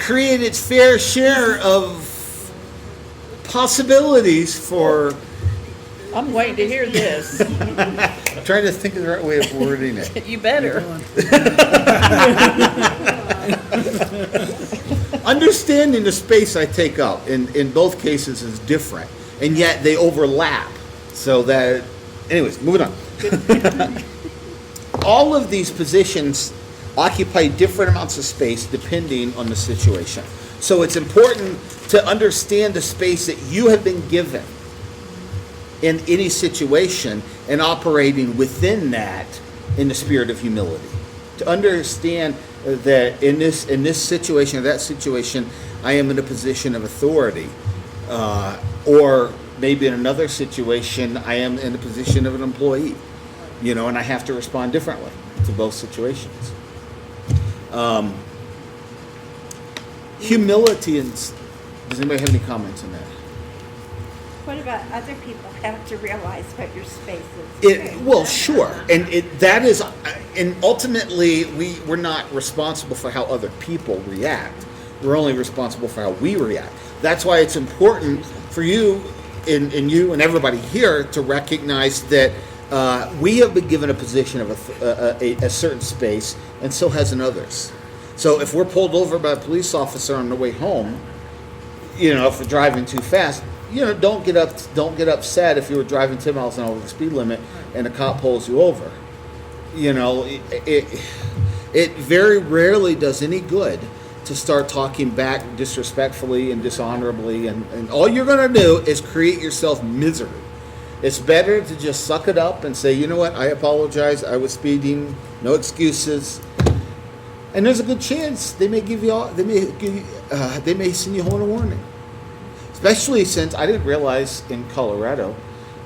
created its fair share of possibilities for... I'm waiting to hear this. I'm trying to think of the right way of wording it. You better. Understanding the space I take up in both cases is different, and yet they overlap So that, anyways, moving on. All of these positions occupy different amounts of space depending on the situation. So it's important to understand the space that you have been given in any situation and operating within that in the spirit of humility. To understand that in this situation or that situation, I am in a position of authority, or maybe in another situation, I am in a position of an employee, and I have to respond differently to both situations. Humility, and does anybody have any comments on that? What about other people have to realize what your space is? Well, sure, and ultimately we're not responsible for how other people react. We're only responsible for how we react. That's why it's important for you and everybody here to recognize that we have been given a position of a certain space, and so has others. So if we're pulled over by a police officer on the way home, if we're driving too fast, don't get upset if you were driving 10 miles an hour over the speed limit and a cop pulls you over. It very rarely does any good to start talking back disrespectfully and dishonorably, and all you're going to do is create yourself misery. It's better to just suck it up and say, you know what, I apologize, I was speeding, no excuses. And there's a good chance they may send you home a warning. Especially since I didn't realize in Colorado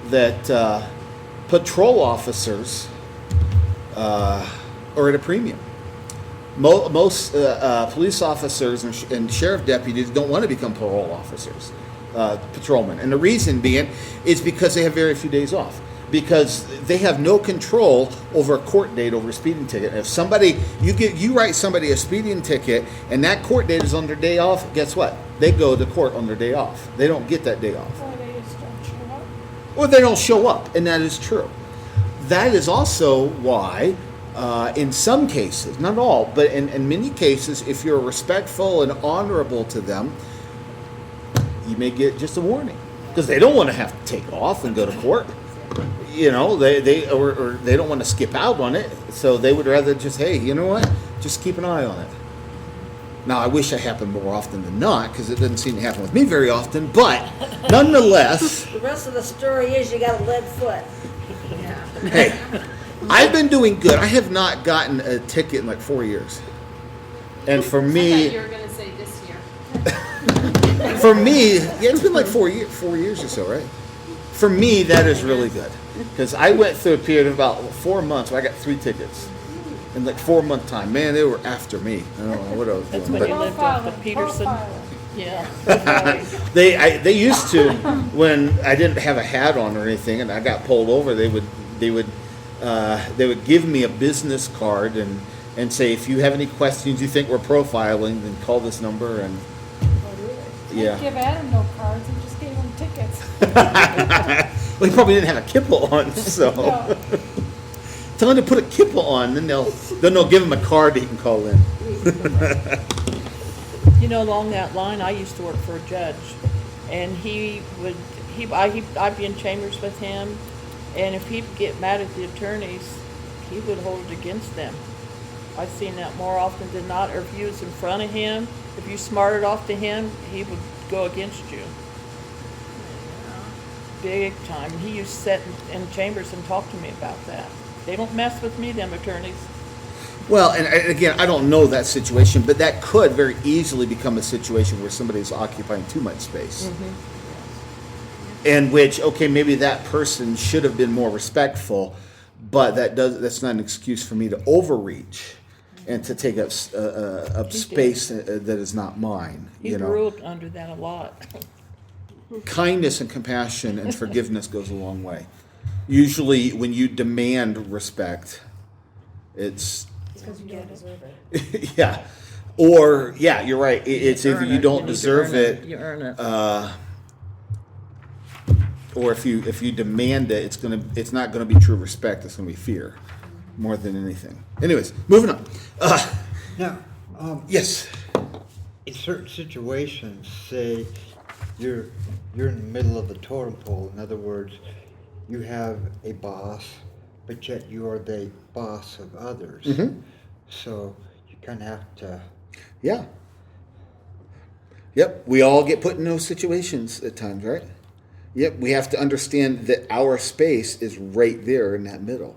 that patrol officers are at a premium. Most police officers and sheriff deputies don't want to become parole officers, patrolmen. And the reason being is because they have very few days off. Because they have no control over a court date over a speeding ticket. If you write somebody a speeding ticket and that court date is on their day off, guess what? They go to court on their day off. They don't get that day off. Or they just don't show up. Or they don't show up, and that is true. That is also why, in some cases, not all, but in many cases, if you're respectful and honorable to them, you may get just a warning. Because they don't want to have to take off and go to court. They don't want to skip out on it, so they would rather just, hey, you know what? Just keep an eye on it. Now, I wish it happened more often than not, because it doesn't seem to happen with me very often, but nonetheless. The rest of the story is you got a lead foot. Hey, I've been doing good. I have not gotten a ticket in like 4 years. And for me. I thought you were going to say this year. For me, it's been like 4 years or so, right? For me, that is really good. Because I went through a period of about 4 months where I got 3 tickets. In like 4 month time. Man, they were after me. I don't know what I was That's doing. when you lived off the Peterson. Yeah. They used to, when I didn't have a hat on or anything and I got pulled over, they would give me a business card and say, if you have any questions you think we're profiling, then call this number. And Oh, really? yeah. Didn't give Adam no cards, and just gave him tickets. Well, he probably didn't have a kipple on, so No. tell him to put a kipple on, then they'll give him a card that he can call in. Along that line, I used to work for a judge, and I'd be in chambers with him, and if he'd get mad at the attorneys, he would hold it against them. I've seen that more often than not, or if you was in front of him, if you smarted off to him, he would go against you. Big time. He used to sit in chambers and talk to me about that. They don't mess with me, them attorneys. Well, and again, I don't know that situation, but that could very easily become a situation where somebody's occupying too much space. Mm-hmm. In which, okay, maybe that person should have been more respectful, but that's not an excuse for me to overreach and to take up space that is not mine. He grew under that a lot. Kindness and compassion and forgiveness goes a long way. Usually when you demand respect, it's Because you don't deserve it. yeah. Or yeah, you're right. It's either you don't deserve it, you earn it. or if you demand it, it's not gonna be true respect. It's gonna be fear, more than anything. Anyways, moving on. Now, Yes. in certain situations, say you're in the middle of the totem pole. In other words, you have a boss, but yet you are the boss of others. So you kind of have to. Yeah. Yep. We all get put in those situations at times, right? Yep. We have to understand that our space is right there in that middle.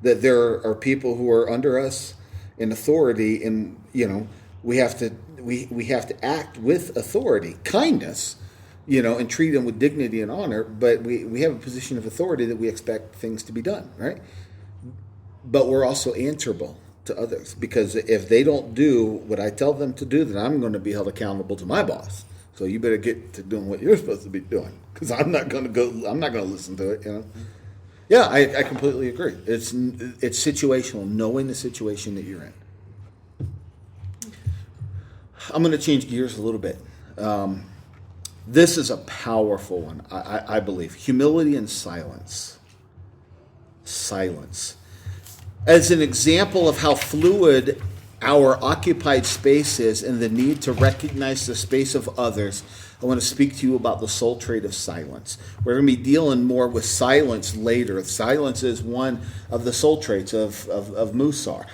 That there are people who are under us in authority, and we have to act with authority, kindness, and treat them with dignity and honor. But we have a position of authority that we expect things to be done, right? But we're also answerable to others, because if they don't do what I tell them to do, then I'm going to be held accountable to my boss. So you better get to doing what you're supposed to be doing, because I'm not going to listen to it. Yeah, I completely agree. It's situational, knowing the situation that you're in. I'm going to change gears a little bit. This is a powerful one, I believe. Humility and silence. Silence. As an example of how fluid our occupied space is and the need to recognize the space of others, I want to speak to you about the soul trait of silence. We're going to be dealing more with silence later. Silence is one of the soul traits of Mussar.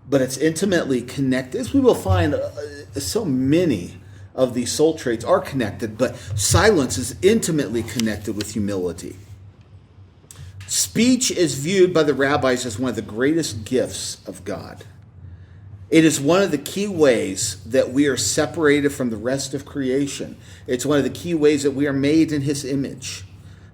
But it's intimately connected. As we will find, so many of these soul traits are connected, but silence is intimately connected with humility. Speech is viewed by the rabbis as one of the greatest gifts of God. It is one of the key ways that we are separated from the rest of creation. It's one of the key ways that we are made in his image.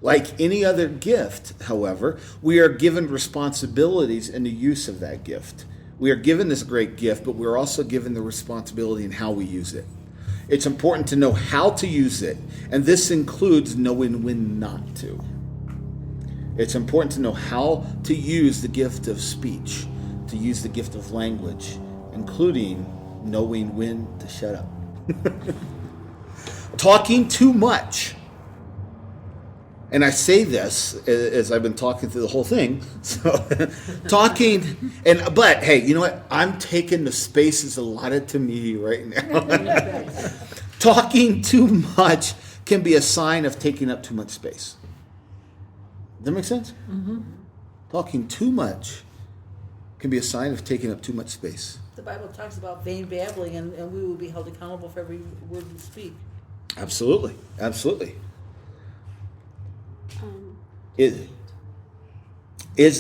Like any other gift, however, we are given responsibilities in the use of that gift. We are given this great gift, but we're also given the responsibility in how we use it. It's important to know how to use it, and this includes knowing when not to. It's important to know how to use the gift of speech, to use the gift of language, including knowing when to shut up. Talking too much. And I say this as I've been talking through the whole thing. So, but hey, you know what? I'm taking the spaces allotted to me right now. Talking too much can be a sign of taking up too much space. Does that make sense? Mm-hmm. Talking too much can be a sign of taking up too much space. The Bible talks about vain babbling, and we will be held accountable for every word we speak. Absolutely. Absolutely. Is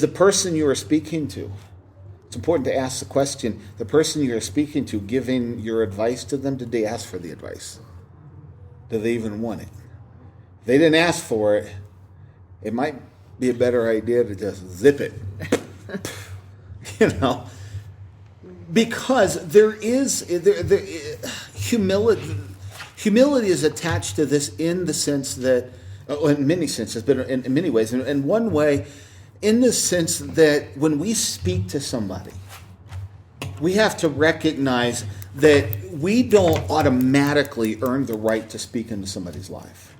the person you are speaking to, it's important to ask the question, the person you are speaking to, giving your advice to them, did they ask for the advice? Do they even want it? If they didn't ask for it, it might be a better idea to just zip it. Because there is humility. Humility is attached to this in the sense that, in many senses, but in many ways. In one way, in the sense that when we speak to somebody, we have to recognize that we don't automatically earn the right to speak into somebody's life.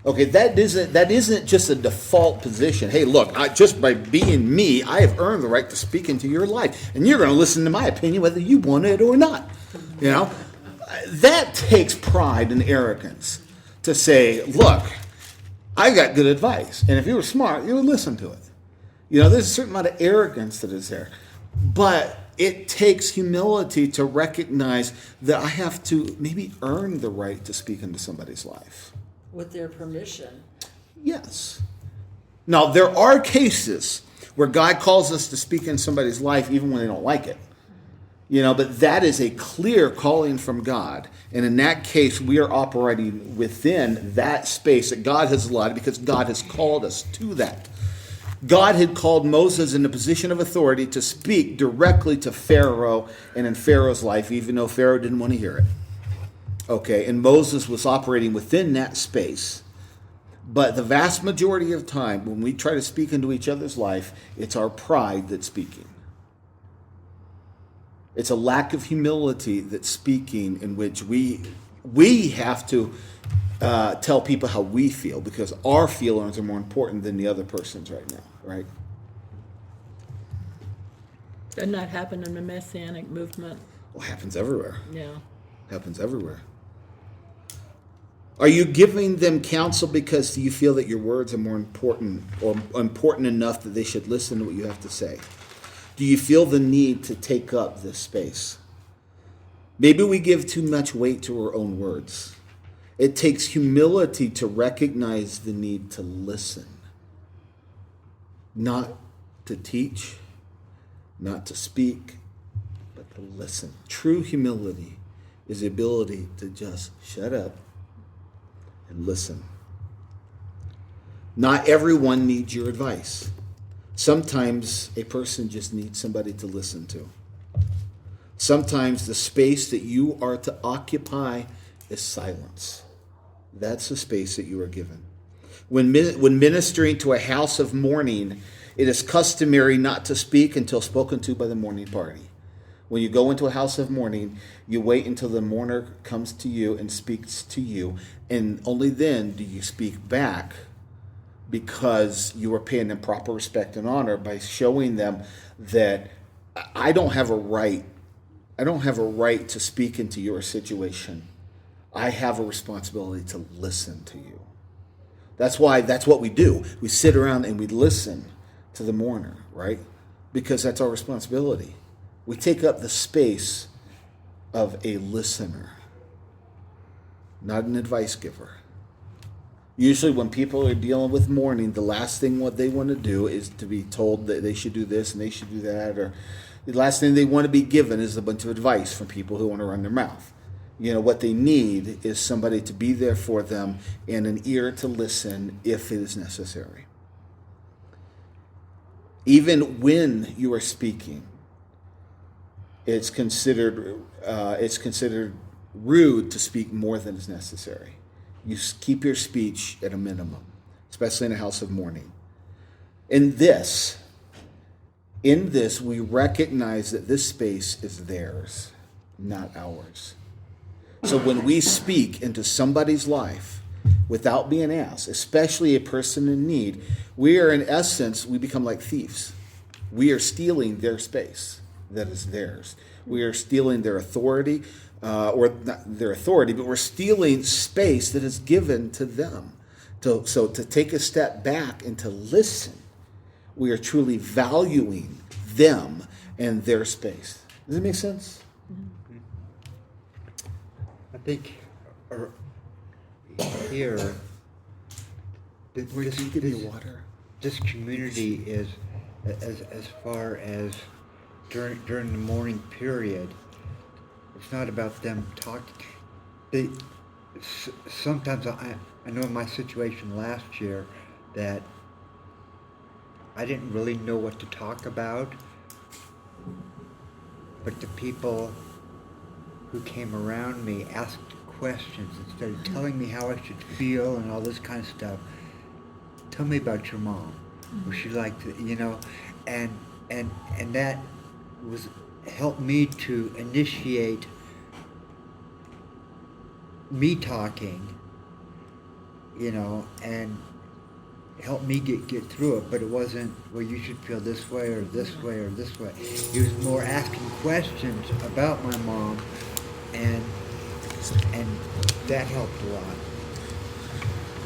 Okay, that isn't just a default position. Hey, look, just by being me, I have earned the right to speak into your life, and you're going to listen to my opinion whether you want it or not. That takes pride and arrogance to say, look, I got good advice, and if you were smart, you would listen to it. There's a certain amount of arrogance that is there, but it takes humility to recognize that I have to maybe earn the right to speak into somebody's life. With their permission. Yes. Now, there are cases where God calls us to speak in somebody's life even when they don't like it. But that is a clear calling from God. And in that case, we are operating within that space that God has allotted because God has called us to that. God had called Moses in a position of authority to speak directly to Pharaoh and in Pharaoh's life, even though Pharaoh didn't want to hear it. Okay, and Moses was operating within that space. But the vast majority of time, when we try to speak into each other's life, it's our pride that's speaking. It's a lack of humility that's speaking, in which we have to tell people how we feel, because our feelings are more important than the other person's right now, right? Doesn't that happen in the Messianic movement? Well, it happens everywhere. Yeah. Happens everywhere. Are you giving them counsel because you feel that your words are more important or important enough that they should listen to what you have to say? Do you feel the need to take up this space? Maybe we give too much weight to our own words. It takes humility to recognize the need to listen. Not to teach, not to speak, but to listen. True humility is the ability to just shut up and listen. Not everyone needs your advice. Sometimes a person just needs somebody to listen to. Sometimes the space that you are to occupy is silence. That's the space that you are given. When ministering to a house of mourning, it is customary not to speak until spoken to by the mourning party. When you go into a house of mourning, you wait until the mourner comes to you and speaks to you, and only then do you speak back, because you are paying them proper respect and honor by showing them that I don't have a right to speak into your situation. I have a responsibility to listen to you. That's what we do. We sit around and we listen to the mourner, right? Because that's our responsibility. We take up the space of a listener, not an advice giver. Usually when people are dealing with mourning, the last thing what they want to do is to be told that they should do this and they should do that, or the last thing they want to be given is a bunch of advice from people who want to run their mouth. You know, what they need is somebody to be there for them and an ear to listen if it is necessary. Even when you are speaking, it's considered rude to speak more than is necessary. You keep your speech at a minimum, especially in a house of mourning. In this, we recognize that this space is theirs, not ours. So when we speak into somebody's life without being asked, especially a person in need, we are in essence, we become like thieves. We are stealing their space that is theirs. We are stealing their authority, or not their authority, but we're stealing space that is given to them. So to take a step back and to listen, we are truly valuing them and their space. Does that make sense? I think here, Water. this community is, as far as during the morning period, it's not about them talking. Sometimes I know in my situation last year that I didn't really know what to talk about, but the people who came around me asked questions instead of telling me how I should feel and all this kind of stuff. Tell me about your mom. Was she like, and that was helped me to initiate me talking, and helped me get through it. But it wasn't, well, you should feel this way or this way or this way. He was more asking questions about my mom, and that helped a lot.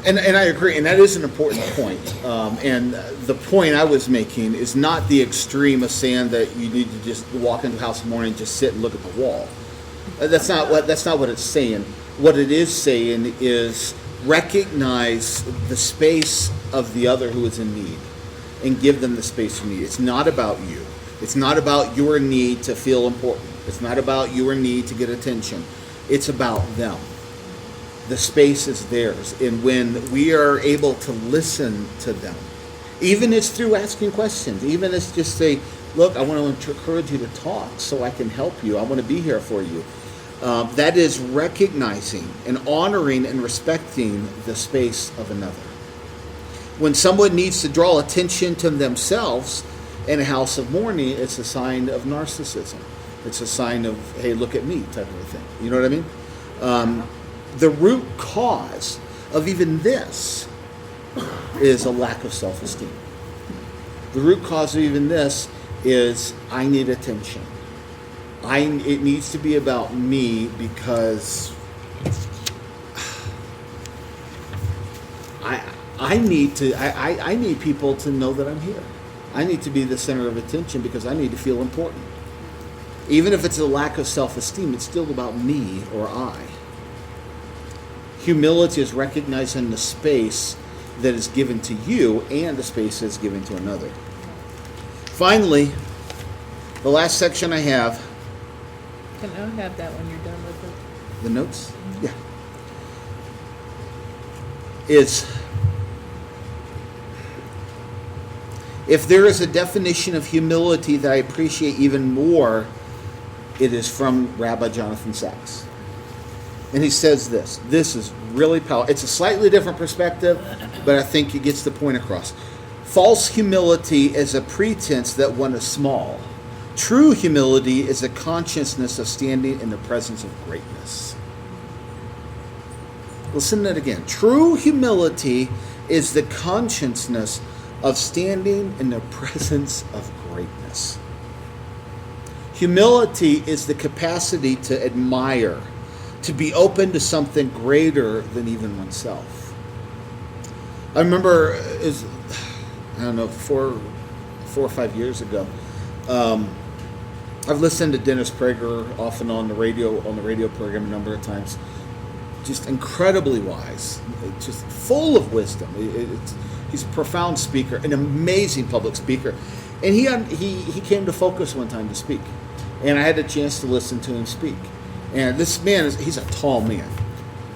And I agree, and that is an important point. And the point I was making is not the extreme of saying that you need to just walk into the house in the morning and just sit and look at the wall. That's not what it's saying. What it is saying is recognize the space of the other who is in need and give them the space you need. It's not about you. It's not about your need to feel important. It's not about your need to get attention. It's about them. The space is theirs. And when we are able to listen to them, even it's through asking questions, even it's just say, look, I want to encourage you to talk so I can help you. I want to be here for you. That is recognizing and honoring and respecting the space of another. When someone needs to draw attention to themselves in a house of mourning, it's a sign of narcissism. It's a sign of, hey, look at me type of a thing. You know what I mean? The root cause of even this is a lack of self-esteem. The root cause of even this is I need attention. It needs to be about me because I need people to know that I'm here. I need to be the center of attention because I need to feel important. Even if it's a lack of self-esteem, it's still about me or I. Humility is recognizing the space that is given to you and the space that is given to another. Finally, the last section I have. Can I have that when you're done with it? The notes? Yeah. Is if there is a definition of humility that I appreciate even more, it is from Rabbi Jonathan Sacks. And he says this. This is really powerful. It's a slightly different perspective, but I think it gets the point across. False humility is a pretense that one is small. True humility is a consciousness of standing in the presence of greatness. Listen to that again. True humility is the consciousness of standing in the presence of greatness. Humility is the capacity to admire, to be open to something greater than even oneself. I remember, I don't know, four or 5 years ago, I've listened to Dennis Prager off and on the radio program a number of times. Just incredibly wise, just full of wisdom. He's a profound speaker, an amazing public speaker. And he came to Focus one time to speak. And I had a chance to listen to him speak. And this man, he's a tall man.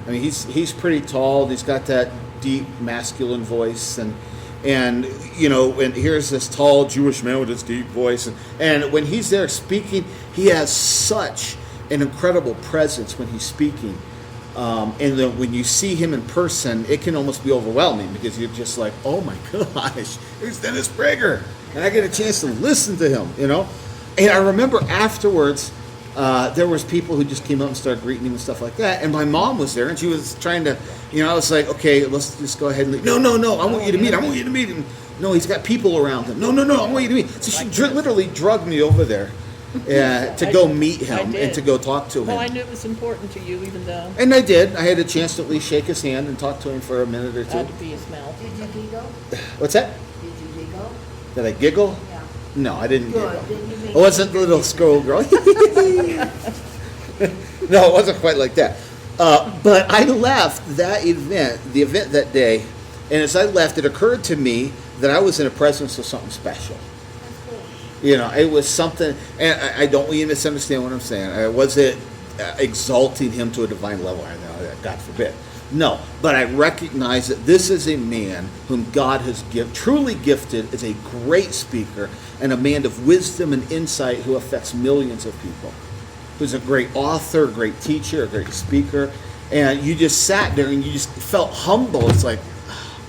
I mean, he's pretty tall. He's got that deep masculine voice. And here's this tall Jewish man with this deep voice. And when he's there speaking, he has such an incredible presence when he's speaking. And then when you see him in person, it can almost be overwhelming because you're just like, oh my gosh, here's Dennis Prager. And I get a chance to listen to him, And I remember afterwards, there was people who just came up and started greeting him and stuff like that. And my mom was there, and she was trying to, I was like, okay, let's just go ahead and leave. No, I want you to meet him. No, he's got people around him. No, I want you to meet him. So she literally drugged me over there to go meet him and to go talk to him. Well, I knew it was important to you, even though. And I did. I had a chance to at least shake his hand and talk to him for a minute or two. That'd be his mouth. Did you giggle? What's that? Did you giggle? Did I giggle? Yeah. No, I didn't Good. giggle. Then you make I wasn't the little squirrel girl. No, it wasn't quite like that. But I left the event that day, and as I left, it occurred to me that I was in the presence of something special. It was something, and I don't want you to misunderstand what I'm saying. I wasn't exalting him to a divine level. I know, God forbid. No, but I recognize that this is a man whom God has truly gifted as a great speaker and a man of wisdom and insight who affects millions of people. Who's a great author, a great teacher, a great speaker. And you just sat there and you just felt humble. It's like,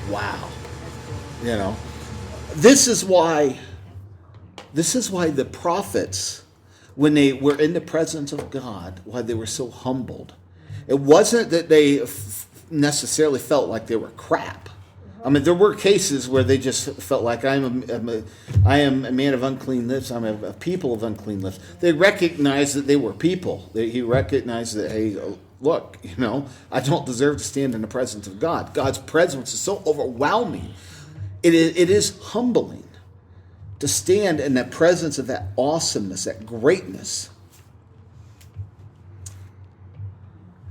wow. This is why the prophets, when they were in the presence of God, why they were so humbled. It wasn't that they necessarily felt like they were crap. I mean, there were cases where they just felt like I am a man of unclean lips. I'm a people of unclean lips. They recognized that they were people. He recognized that, hey, look, I don't deserve to stand in the presence of God. God's presence is so overwhelming. It is humbling to stand in that presence of that awesomeness, that greatness.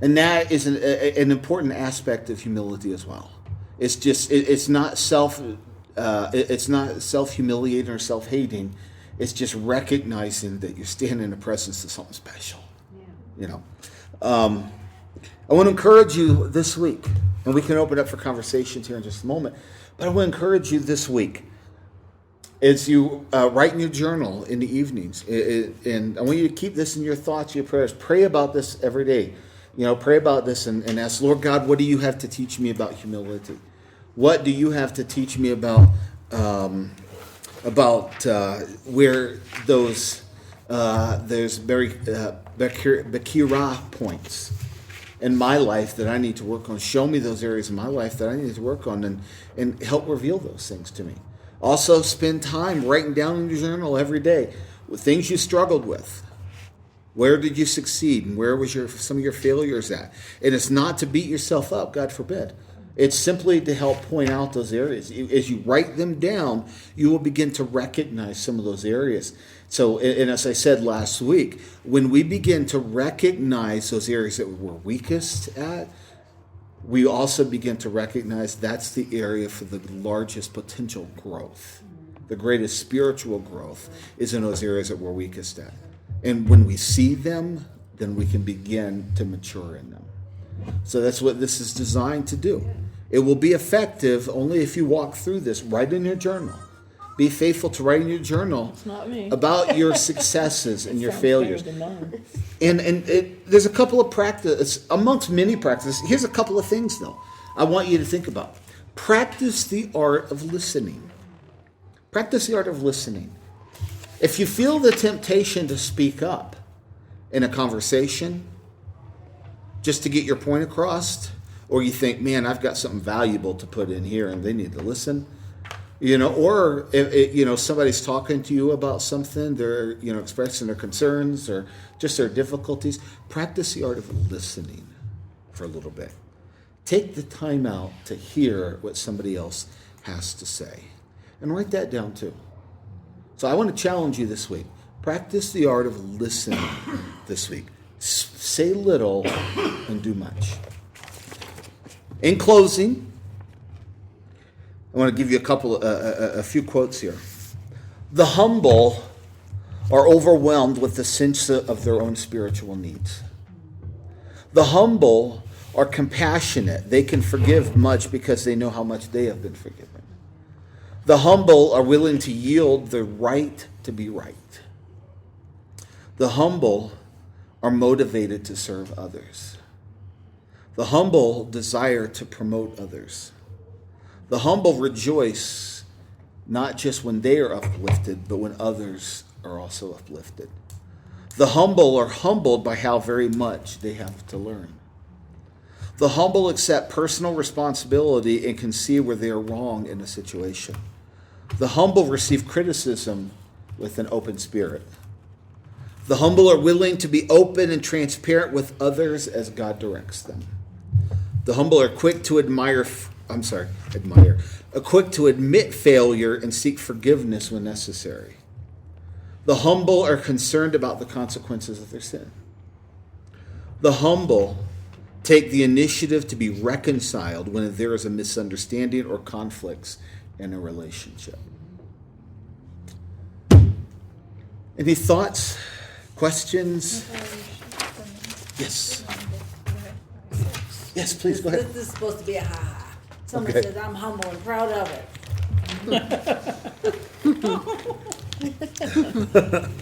And that is an important aspect of humility as well. It's not self-humiliating or self-hating. It's just recognizing that you're standing in the presence of something special. Yeah. I want to encourage you this week, and we can open up for conversations here in just a moment. But I want to encourage you this week as you write in your journal in the evenings, and I want you to keep this in your thoughts, your prayers. Pray about this every day. Pray about this and ask, Lord God, what do you have to teach me about humility? What do you have to teach me about where those there's very Bekira points in my life that I need to work on? Show me those areas in my life that I need to work on and help reveal those things to me. Also, spend time writing down in your journal every day with things you struggled with. Where did you succeed, and where was some of your failures at? And it's not to beat yourself up, God forbid. It's simply to help point out those areas. As you write them down, you will begin to recognize some of those areas. So, and as I said last week, when we begin to recognize those areas that we're weakest at, we also begin to recognize that's the area for the largest potential growth. The greatest spiritual growth is in those areas that we're weakest at. And when we see them, then we can begin to mature in them. So that's what this is designed to do. It will be effective only if you walk through this. Write in your journal. Be faithful to write in your journal not me. about your successes and your Sounds failures. better than mine. And there's a couple of practices, amongst many practices. Here's a couple of things, though, I want you to think about. Practice the art of listening. Practice the art of listening. If you feel the temptation to speak up in a conversation, just to get your point across, or you think, man, I've got something valuable to put in here and they need to listen, or if somebody's talking to you about something, they're expressing their concerns or just their difficulties, practice the art of listening for a little bit. Take the time out to hear what somebody else has to say, and write that down too. So I want to challenge you this week. Practice the art of listening this week. Say little and do much. In closing, I want to give you a few quotes here. The humble are overwhelmed with the sense of their own spiritual needs. The humble are compassionate. They can forgive much because they know how much they have been forgiven. The humble are willing to yield the right to be right. The humble are motivated to serve others. The humble desire to promote others. The humble rejoice not just when they are uplifted, but when others are also uplifted. The humble are humbled by how very much they have to learn. The humble accept personal responsibility and can see where they are wrong in a situation. The humble receive criticism with an open spirit. The humble are willing to be open and transparent with others as God directs them. The humble are quick to quick to admit failure and seek forgiveness when necessary. The humble are concerned about the consequences of their sin. The humble take the initiative to be reconciled when there is a misunderstanding or conflicts in a relationship. Any thoughts? Questions? Yes. Yes, please, go ahead. This is supposed to be a ha-ha. Someone Okay. says, I'm humble and proud of it.